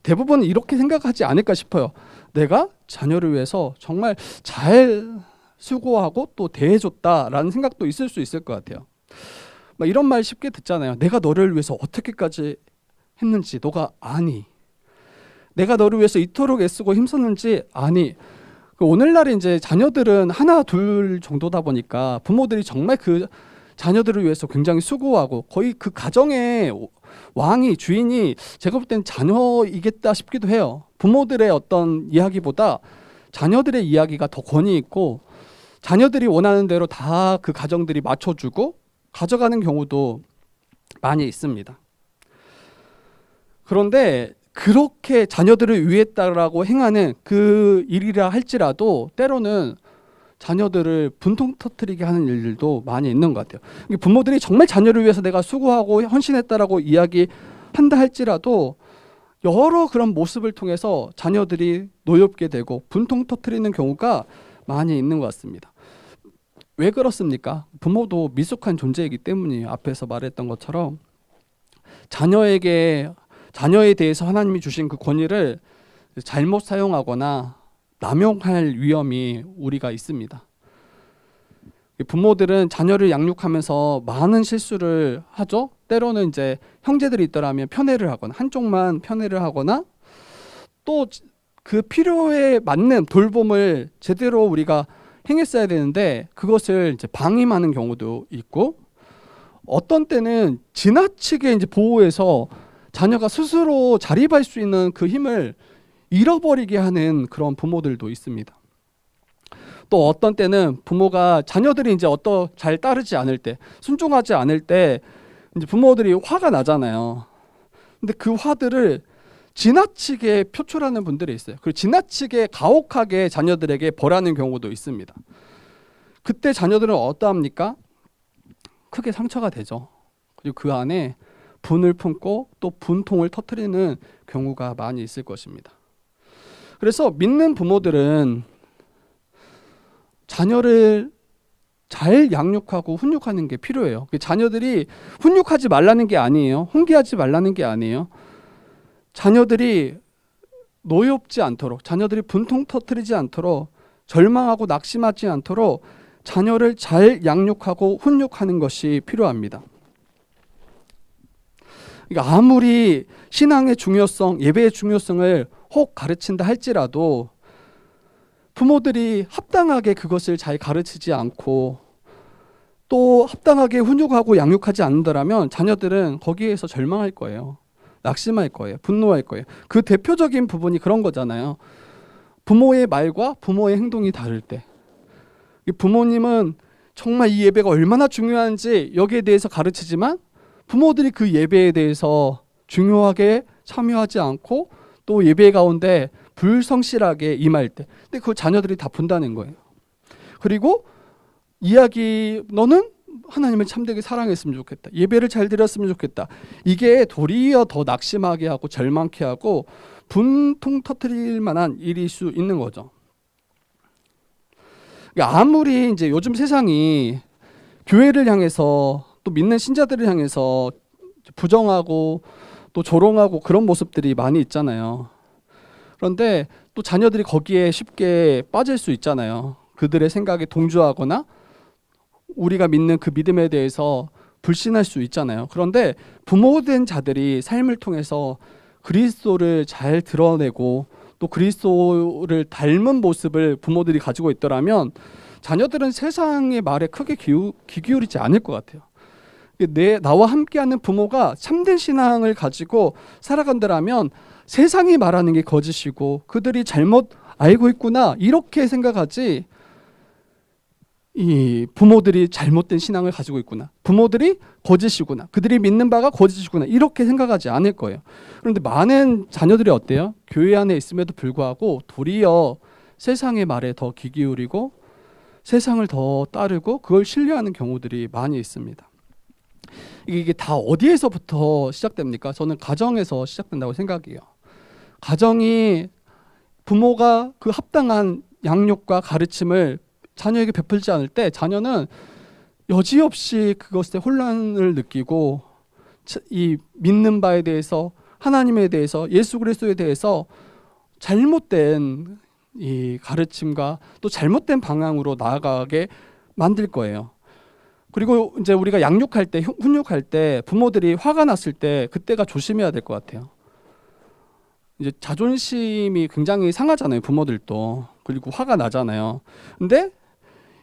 대부분 이렇게 생각하지 않을까 싶어요. 내가 자녀를 위해서 정말 잘 수고하고 또 대해줬다라는 생각도 있을 수 있을 것 같아요. 막 이런 말 쉽게 듣잖아요. 내가 너를 위해서 어떻게까지 했는지 너가 아니. 내가 너를 위해서 이토록 애쓰고 힘썼는지 아니. 오늘날에 이제 자녀들은 하나 둘 정도다 보니까 부모들이 정말 그 자녀들을 위해서 굉장히 수고하고 거의 그 가정의 왕이, 주인이 제가 볼 땐 자녀이겠다 싶기도 해요. 부모들의 어떤 이야기보다 자녀들의 이야기가 더 권위 있고 자녀들이 원하는 대로 다 그 가정들이 맞춰주고 가져가는 경우도 많이 있습니다. 그런데 그렇게 자녀들을 위했다라고 행하는 그 일이라 할지라도 때로는 자녀들을 분통 터뜨리게 하는 일들도 많이 있는 것 같아요. 부모들이 정말 자녀를 위해서 내가 수고하고 헌신했다라고 이야기한다 할지라도 여러 그런 모습을 통해서 자녀들이 노엽게 되고 분통 터뜨리는 경우가 많이 있는 것 같습니다. 왜 그렇습니까? 부모도 미숙한 존재이기 때문이에요. 앞에서 말했던 것처럼 자녀에 대해서 하나님이 주신 그 권위를 잘못 사용하거나 남용할 위험이 우리가 있습니다. 부모들은 자녀를 양육하면서 많은 실수를 하죠. 때로는 이제 형제들이 있더라면 편애를 하거나 한쪽만 편애를 하거나 또 그 필요에 맞는 돌봄을 제대로 우리가 행했어야 되는데 그것을 이제 방임하는 경우도 있고 어떤 때는 지나치게 이제 보호해서 자녀가 스스로 자립할 수 있는 그 힘을 잃어버리게 하는 그런 부모들도 있습니다. 또 어떤 때는 부모가 자녀들이 이제 잘 따르지 않을 때, 순종하지 않을 때 이제 부모들이 화가 나잖아요. 근데 그 화들을 지나치게 표출하는 분들이 있어요. 그리고 지나치게 가혹하게 자녀들에게 벌하는 경우도 있습니다. 그때 자녀들은 어떠합니까? 크게 상처가 되죠. 그리고 그 안에 분을 품고 또 분통을 터뜨리는 경우가 많이 있을 것입니다. 그래서 믿는 부모들은 자녀를 잘 양육하고 훈육하는 게 필요해요. 자녀들이 훈육하지 말라는 게 아니에요. 훈계하지 말라는 게 아니에요. 자녀들이 노엽지 않도록, 자녀들이 분통 터뜨리지 않도록, 절망하고 낙심하지 않도록 자녀를 잘 양육하고 훈육하는 것이 필요합니다. 그러니까 아무리 신앙의 중요성, 예배의 중요성을 혹 가르친다 할지라도 부모들이 합당하게 그것을 잘 가르치지 않고 또 합당하게 훈육하고 양육하지 않는다면 자녀들은 거기에서 절망할 거예요. 낙심할 거예요. 분노할 거예요. 그 대표적인 부분이 그런 거잖아요. 부모의 말과 부모의 행동이 다를 때 부모님은 정말 이 예배가 얼마나 중요한지 여기에 대해서 가르치지만 부모들이 그 예배에 대해서 중요하게 참여하지 않고 또 예배 가운데 불성실하게 임할 때 근데 그 자녀들이 다 본다는 거예요. 그리고 너는 하나님을 참되게 사랑했으면 좋겠다. 예배를 잘 드렸으면 좋겠다. 이게 도리어 더 낙심하게 하고 절망케 하고 분통 터뜨릴 만한 일일 수 있는 거죠. 아무리 이제 요즘 세상이 교회를 향해서 또 믿는 신자들을 향해서 부정하고 또 조롱하고 그런 모습들이 많이 있잖아요. 그런데 또 자녀들이 거기에 쉽게 빠질 수 있잖아요. 그들의 생각에 동조하거나 우리가 믿는 그 믿음에 대해서 불신할 수 있잖아요. 그런데 부모된 자들이 삶을 통해서 그리스도를 잘 드러내고 또 그리스도를 닮은 모습을 부모들이 가지고 있더라면 자녀들은 세상의 말에 크게 귀 기울이지 않을 것 같아요. 나와 함께하는 부모가 참된 신앙을 가지고 살아간다면 세상이 말하는 게 거짓이고 그들이 잘못 알고 있구나 이렇게 생각하지 이 부모들이 잘못된 신앙을 가지고 있구나. 부모들이 거짓이구나. 그들이 믿는 바가 거짓이구나. 이렇게 생각하지 않을 거예요. 그런데 많은 자녀들이 어때요? 교회 안에 있음에도 불구하고 도리어 세상의 말에 더 귀 기울이고 세상을 더 따르고 그걸 신뢰하는 경우들이 많이 있습니다. 이게 다 어디에서부터 시작됩니까? 저는 가정에서 시작된다고 생각해요. 가정이 부모가 그 합당한 양육과 가르침을 자녀에게 베풀지 않을 때 자녀는 여지없이 그것에 혼란을 느끼고 이 믿는 바에 대해서 하나님에 대해서 예수 그리스도에 대해서 잘못된 이 가르침과 또 잘못된 방향으로 나아가게 만들 거예요. 그리고 이제 우리가 양육할 때 훈육할 때 부모들이 화가 났을 때 그때가 조심해야 될 것 같아요. 이제 자존심이 굉장히 상하잖아요. 부모들도. 그리고 화가 나잖아요. 근데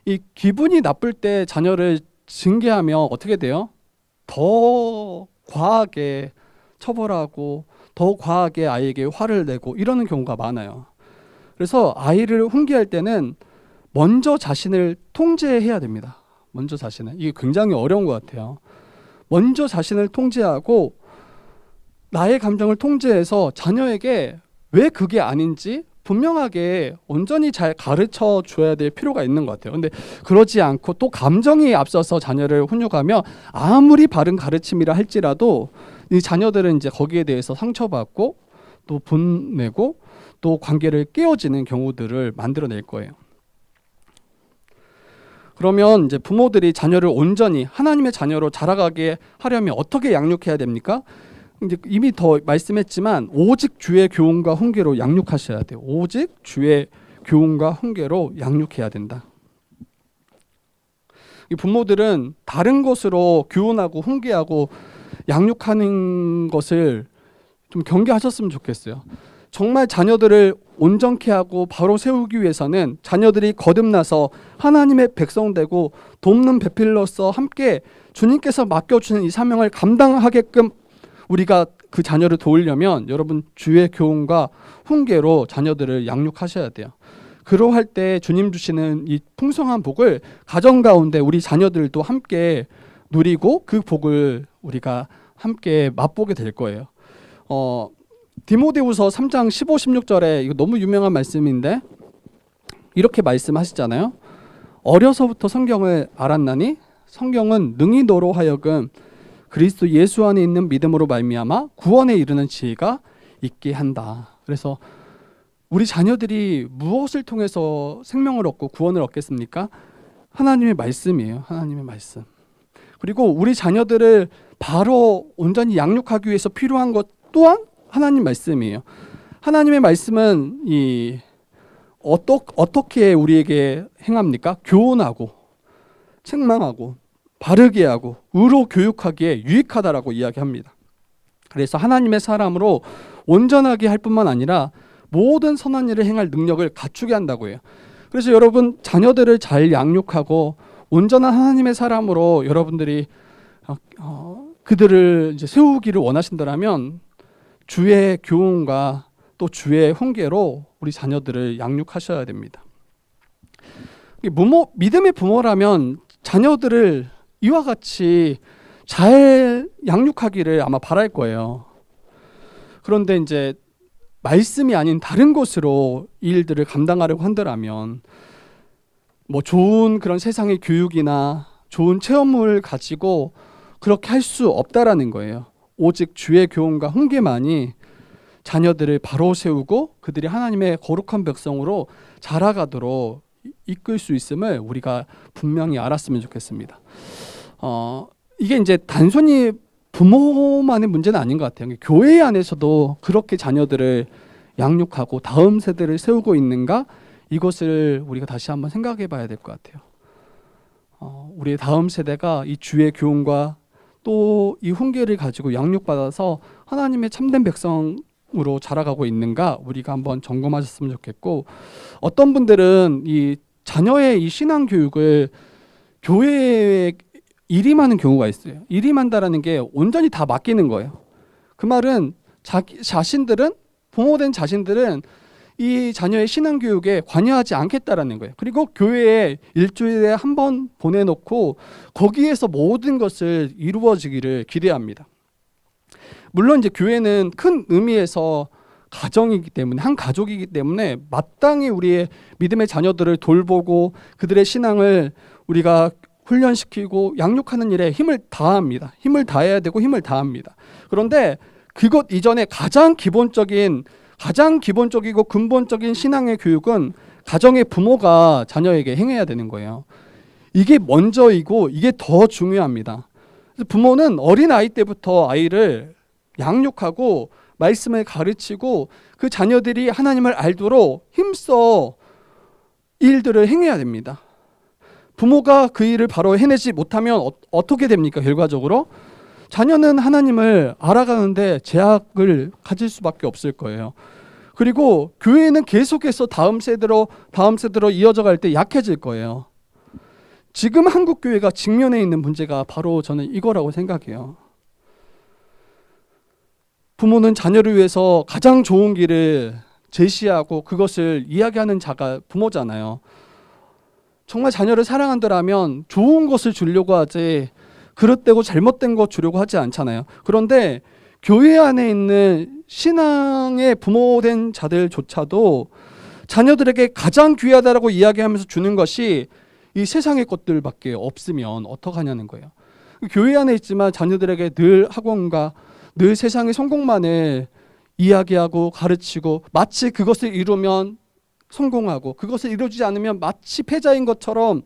이 기분이 나쁠 때 자녀를 징계하면 어떻게 돼요? 더 과하게 처벌하고 더 과하게 아이에게 화를 내고 이러는 경우가 많아요. 그래서 아이를 훈계할 때는 먼저 자신을 통제해야 됩니다. 먼저 자신을. 이게 굉장히 어려운 것 같아요. 먼저 자신을 통제하고 나의 감정을 통제해서 자녀에게 왜 그게 아닌지 분명하게 온전히 잘 가르쳐 줘야 될 필요가 있는 것 같아요. 근데 그러지 않고 또 감정이 앞서서 자녀를 훈육하면 아무리 바른 가르침이라 할지라도 이 자녀들은 이제 거기에 대해서 상처받고 또 분내고 또 관계를 깨어지는 경우들을 만들어낼 거예요. 그러면 이제 부모들이 자녀를 온전히 하나님의 자녀로 자라가게 하려면 어떻게 양육해야 됩니까? 이제 이미 더 말씀했지만 오직 주의 교훈과 훈계로 양육하셔야 돼요. 오직 주의 교훈과 훈계로 양육해야 된다. 이 부모들은 다른 것으로 교훈하고 훈계하고 양육하는 것을 좀 경계하셨으면 좋겠어요. 정말 자녀들을 온전케 하고 바로 세우기 위해서는 자녀들이 거듭나서 하나님의 백성 되고 돕는 배필로서 함께 주님께서 맡겨주는 이 사명을 감당하게끔 우리가 그 자녀를 도우려면 여러분 주의 교훈과 훈계로 자녀들을 양육하셔야 돼요. 그러할 때 주님 주시는 이 풍성한 복을 가정 가운데 우리 자녀들도 함께 누리고 그 복을 우리가 함께 맛보게 될 거예요. 디모데후서 3장 15, 16절에 이거 너무 유명한 말씀인데 이렇게 말씀하시잖아요. 어려서부터 성경을 알았나니 성경은 능히 너로 하여금 그리스도 예수 안에 있는 믿음으로 말미암아 구원에 이르는 지혜가 있게 한다. 그래서 우리 자녀들이 무엇을 통해서 생명을 얻고 구원을 얻겠습니까? 하나님의 말씀이에요. 하나님의 말씀. 그리고 우리 자녀들을 바로 온전히 양육하기 위해서 필요한 것 또한 하나님 말씀이에요. 하나님의 말씀은 어떻게 우리에게 행합니까? 교훈하고 책망하고 바르게 하고 의로 교육하기에 유익하다라고 이야기합니다. 그래서 하나님의 사람으로 온전하게 할 뿐만 아니라 모든 선한 일을 행할 능력을 갖추게 한다고 해요. 그래서 여러분 자녀들을 잘 양육하고 온전한 하나님의 사람으로 여러분들이 그들을 이제 세우기를 원하신다면 주의 교훈과 또 주의 훈계로 우리 자녀들을 양육하셔야 됩니다. 믿음의 부모라면 자녀들을 이와 같이 잘 양육하기를 아마 바랄 거예요. 그런데 이제 말씀이 아닌 다른 것으로 이 일들을 감당하려고 한다면 좋은 그런 세상의 교육이나 좋은 체험을 가지고 그렇게 할 수 없다라는 거예요. 오직 주의 교훈과 훈계만이 자녀들을 바로 세우고 그들이 하나님의 거룩한 백성으로 자라가도록 이끌 수 있음을 우리가 분명히 알았으면 좋겠습니다. 이게 이제 단순히 부모만의 문제는 아닌 것 같아요. 교회 안에서도 그렇게 자녀들을 양육하고 다음 세대를 세우고 있는가? 이것을 우리가 다시 한번 생각해 봐야 될 것 같아요. 우리의 다음 세대가 이 주의 교훈과 또 이 훈계를 가지고 양육받아서 하나님의 참된 백성으로 자라가고 있는가 우리가 한번 점검하셨으면 좋겠고, 어떤 분들은 이 자녀의 이 신앙 교육을 교회에 일임하는 경우가 있어요. 일임한다라는 게 온전히 다 맡기는 거예요. 그 말은 자신들은 부모된 자신들은 이 자녀의 신앙 교육에 관여하지 않겠다라는 거예요. 그리고 교회에 일주일에 한 번 보내놓고 거기에서 모든 것을 이루어지기를 기대합니다. 물론 이제 교회는 큰 의미에서 가정이기 때문에, 한 가족이기 때문에 마땅히 우리의 믿음의 자녀들을 돌보고 그들의 신앙을 우리가 훈련시키고 양육하는 일에 힘을 다합니다. 힘을 다해야 되고 힘을 다합니다. 그런데 그것 이전에 가장 기본적이고 근본적인 신앙의 교육은 가정의 부모가 자녀에게 행해야 되는 거예요. 이게 먼저이고 이게 더 중요합니다. 그래서 부모는 어린 아이 때부터 아이를 양육하고 말씀을 가르치고 그 자녀들이 하나님을 알도록 힘써 일들을 행해야 됩니다. 부모가 그 일을 바로 해내지 못하면 어떻게 됩니까? 결과적으로 자녀는 하나님을 알아가는데 제약을 가질 수밖에 없을 거예요. 그리고 교회는 계속해서 다음 세대로 이어져 갈 때 약해질 거예요. 지금 한국 교회가 직면해 있는 문제가 바로 저는 이거라고 생각해요. 부모는 자녀를 위해서 가장 좋은 길을 제시하고 그것을 이야기하는 자가 부모잖아요. 정말 자녀를 사랑한다면 좋은 것을 주려고 하지 그릇되고 잘못된 것 주려고 하지 않잖아요. 그런데 교회 안에 있는 신앙의 부모된 자들조차도 자녀들에게 가장 귀하다라고 이야기하면서 주는 것이 이 세상의 것들밖에 없으면 어떡하냐는 거예요. 교회 안에 있지만 자녀들에게 늘 학원과 늘 세상의 성공만을 이야기하고 가르치고 마치 그것을 이루면 성공하고 그것을 이루지 않으면 마치 패자인 것처럼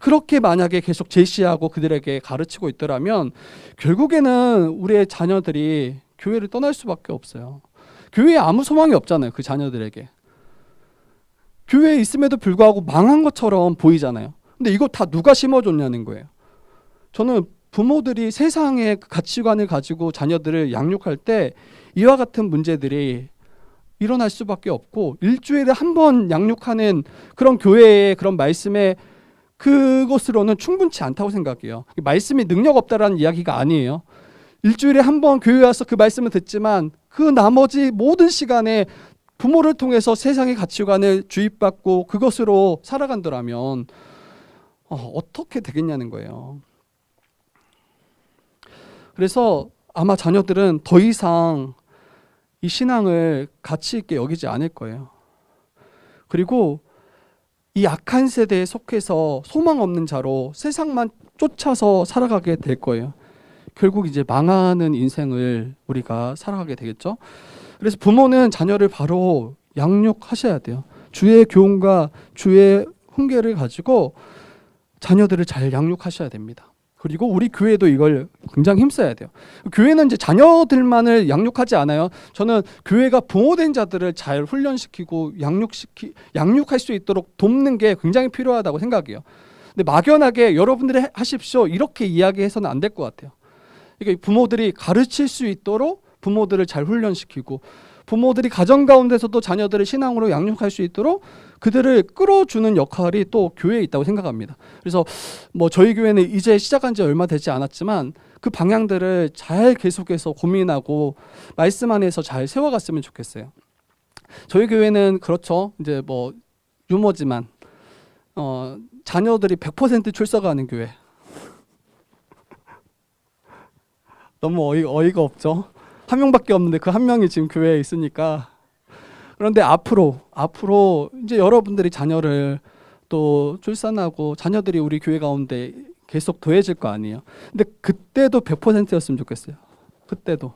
그렇게 만약에 계속 제시하고 그들에게 가르치고 있더라면 결국에는 우리의 자녀들이 교회를 떠날 수밖에 없어요. 교회에 아무 소망이 없잖아요. 그 자녀들에게. 교회에 있음에도 불구하고 망한 것처럼 보이잖아요. 근데 이거 다 누가 심어줬냐는 거예요. 저는 부모들이 세상의 가치관을 가지고 자녀들을 양육할 때 이와 같은 문제들이 일어날 수밖에 없고, 일주일에 한 번 양육하는 그런 교회의 그런 말씀에 그것으로는 충분치 않다고 생각해요. 말씀이 능력 없다라는 이야기가 아니에요. 일주일에 한 번 교회에 와서 그 말씀을 듣지만 그 나머지 모든 시간에 부모를 통해서 세상의 가치관을 주입받고 그것으로 살아간다면 어떻게 되겠냐는 거예요. 그래서 아마 자녀들은 더 이상 이 신앙을 가치 있게 여기지 않을 거예요. 그리고 이 악한 세대에 속해서 소망 없는 자로 세상만 쫓아서 살아가게 될 거예요. 결국 이제 망하는 인생을 우리가 살아가게 되겠죠. 그래서 부모는 자녀를 바로 양육하셔야 돼요. 주의 교훈과 주의 훈계를 가지고 자녀들을 잘 양육하셔야 됩니다. 그리고 우리 교회도 이걸 굉장히 힘써야 돼요. 교회는 이제 자녀들만을 양육하지 않아요. 저는 교회가 부모된 자들을 잘 훈련시키고 양육할 수 있도록 돕는 게 굉장히 필요하다고 생각해요. 근데 막연하게 여러분들이 하십시오 이렇게 이야기해서는 안 될 것 같아요. 그러니까 부모들이 가르칠 수 있도록 부모들을 잘 훈련시키고, 부모들이 가정 가운데서도 자녀들을 신앙으로 양육할 수 있도록 그들을 끌어주는 역할이 또 교회에 있다고 생각합니다. 그래서 저희 교회는 이제 시작한 지 얼마 되지 않았지만 그 방향들을 잘 계속해서 고민하고 말씀 안에서 잘 세워갔으면 좋겠어요. 저희 교회는 그렇죠. 이제 유머지만 자녀들이 100% 출석하는 교회. 너무 어이가 없죠. 한 명밖에 없는데 그 한 명이 지금 교회에 있으니까. 그런데 앞으로 이제 여러분들이 자녀를 또 출산하고 자녀들이 우리 교회 가운데 계속 더해질 거 아니에요. 근데 그때도 100%였으면 좋겠어요. 그때도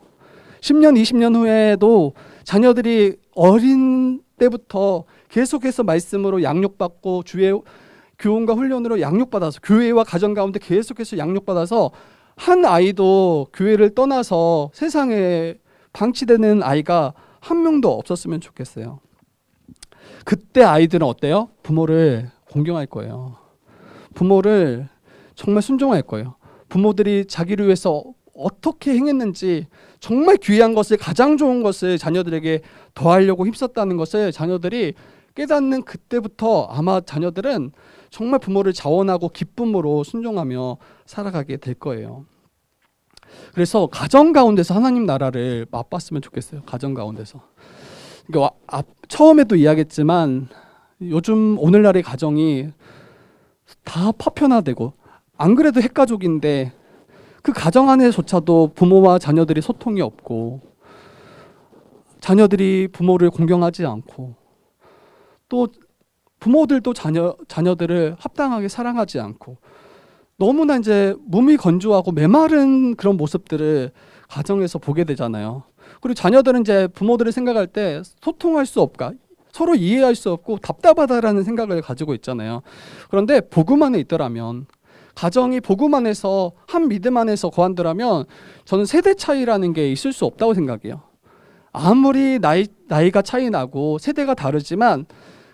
10년, 20년 후에도 자녀들이 어린 때부터 계속해서 말씀으로 양육받고 주의 교훈과 훈련으로 양육받아서 교회와 가정 가운데 계속해서 양육받아서 한 아이도 교회를 떠나서 세상에 방치되는 아이가 한 명도 없었으면 좋겠어요. 그때 아이들은 어때요? 부모를 공경할 거예요. 부모를 정말 순종할 거예요. 부모들이 자기를 위해서 어떻게 행했는지 정말 귀한 것을, 가장 좋은 것을 자녀들에게 더하려고 힘썼다는 것을 자녀들이 깨닫는 그때부터 아마 자녀들은 정말 부모를 자원하고 기쁨으로 순종하며 살아가게 될 거예요. 그래서 가정 가운데서 하나님 나라를 맛봤으면 좋겠어요. 가정 가운데서. 그러니까 처음에도 이야기했지만 요즘 오늘날의 가정이 다 파편화되고, 안 그래도 핵가족인데 그 가정 안에조차도 부모와 자녀들이 소통이 없고, 자녀들이 부모를 공경하지 않고, 또 부모들도 자녀들을 합당하게 사랑하지 않고, 너무나 이제 몸이 건조하고 메마른 그런 모습들을 가정에서 보게 되잖아요. 그리고 자녀들은 이제 부모들을 생각할 때 소통할 수 없고 서로 이해할 수 없고 답답하다라는 생각을 가지고 있잖아요. 그런데 복음 안에 있더라면, 가정이 복음 안에서 한 믿음 안에서 거한다면 저는 세대 차이라는 게 있을 수 없다고 생각해요. 아무리 나이가 차이 나고 세대가 다르지만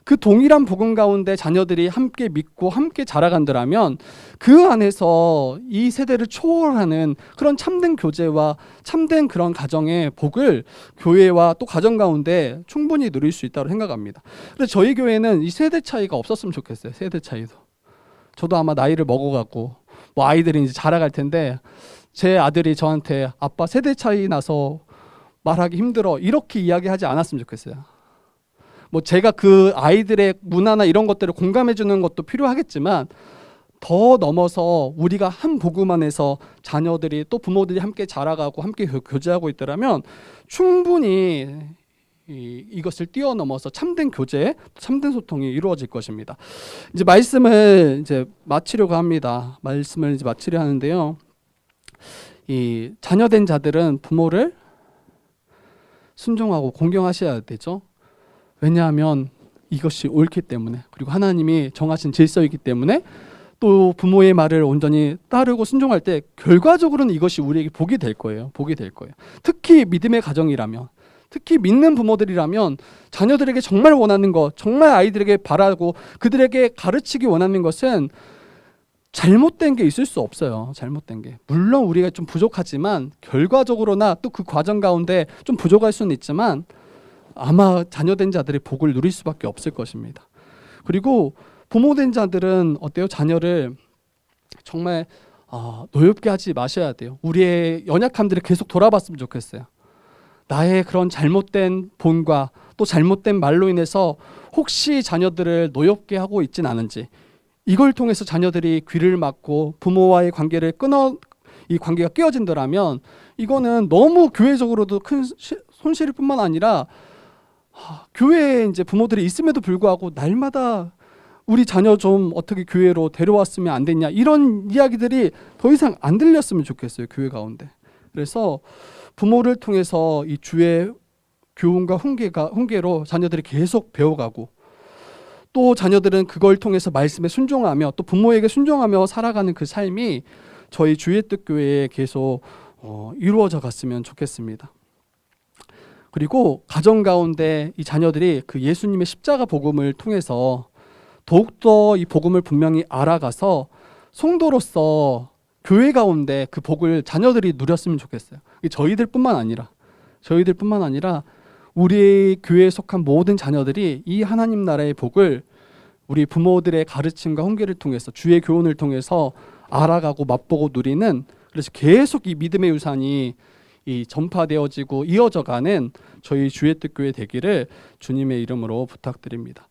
그 동일한 복음 가운데 자녀들이 함께 믿고 함께 자라간다면 그 안에서 이 세대를 초월하는 그런 참된 교제와 참된 그런 가정의 복을 교회와 또 가정 가운데 충분히 누릴 수 있다고 생각합니다. 그래서 저희 교회는 이 세대 차이가 없었으면 좋겠어요. 세대 차이도. 저도 아마 나이를 먹어가고 아이들이 이제 자라갈 텐데 제 아들이 저한테 아빠 세대 차이 나서 말하기 힘들어 이렇게 이야기하지 않았으면 좋겠어요. 제가 그 아이들의 문화나 이런 것들을 공감해 주는 것도 필요하겠지만 더 넘어서 우리가 한 복음 안에서 자녀들이 또 부모들이 함께 자라가고 함께 교제하고 있더라면 충분히 이것을 뛰어넘어서 참된 교제, 참된 소통이 이루어질 것입니다. 이제 말씀을 이제 마치려고 합니다. 말씀을 이제 마치려 하는데요. 이 자녀된 자들은 부모를 순종하고 공경하셔야 되죠. 왜냐하면 이것이 옳기 때문에, 그리고 하나님이 정하신 질서이기 때문에 또 부모의 말을 온전히 따르고 순종할 때 결과적으로는 이것이 우리에게 복이 될 거예요. 복이 될 거예요. 특히 믿음의 가정이라면, 특히 믿는 부모들이라면 자녀들에게 정말 원하는 것, 정말 아이들에게 바라고 그들에게 가르치기 원하는 것은 잘못된 게 있을 수 없어요. 잘못된 게. 물론 우리가 좀 부족하지만 결과적으로나 또 그 과정 가운데 좀 부족할 수는 있지만 아마 자녀된 자들의 복을 누릴 수밖에 없을 것입니다. 그리고 부모된 자들은 어때요? 자녀를 정말 노엽게 하지 마셔야 돼요. 우리의 연약함들을 계속 돌아봤으면 좋겠어요. 나의 그런 잘못된 본과 또 잘못된 말로 인해서 혹시 자녀들을 노엽게 하고 있진 않은지, 이걸 통해서 자녀들이 귀를 막고 부모와의 관계를 이 관계가 깨어진다라면 이거는 너무 교회적으로도 큰 손실일 뿐만 아니라 교회에 이제 부모들이 있음에도 불구하고 날마다 우리 자녀 좀 어떻게 교회로 데려왔으면 안 됐냐, 이런 이야기들이 더 이상 안 들렸으면 좋겠어요. 교회 가운데. 그래서 부모를 통해서 이 주의 교훈과 훈계로 자녀들이 계속 배워가고, 또 자녀들은 그걸 통해서 말씀에 순종하며 또 부모에게 순종하며 살아가는 그 삶이 저희 주의 뜻 교회에 계속 이루어져 갔으면 좋겠습니다. 그리고 가정 가운데 이 자녀들이 그 예수님의 십자가 복음을 통해서 더욱더 이 복음을 분명히 알아가서 성도로서 교회 가운데 그 복을 자녀들이 누렸으면 좋겠어요. 저희들뿐만 아니라 우리 교회에 속한 모든 자녀들이 이 하나님 나라의 복을 우리 부모들의 가르침과 훈계를 통해서, 주의 교훈을 통해서 알아가고 맛보고 누리는, 그래서 계속 이 믿음의 유산이 이 전파되어지고 이어져가는 저희 주의 뜻 교회 되기를 주님의 이름으로 부탁드립니다.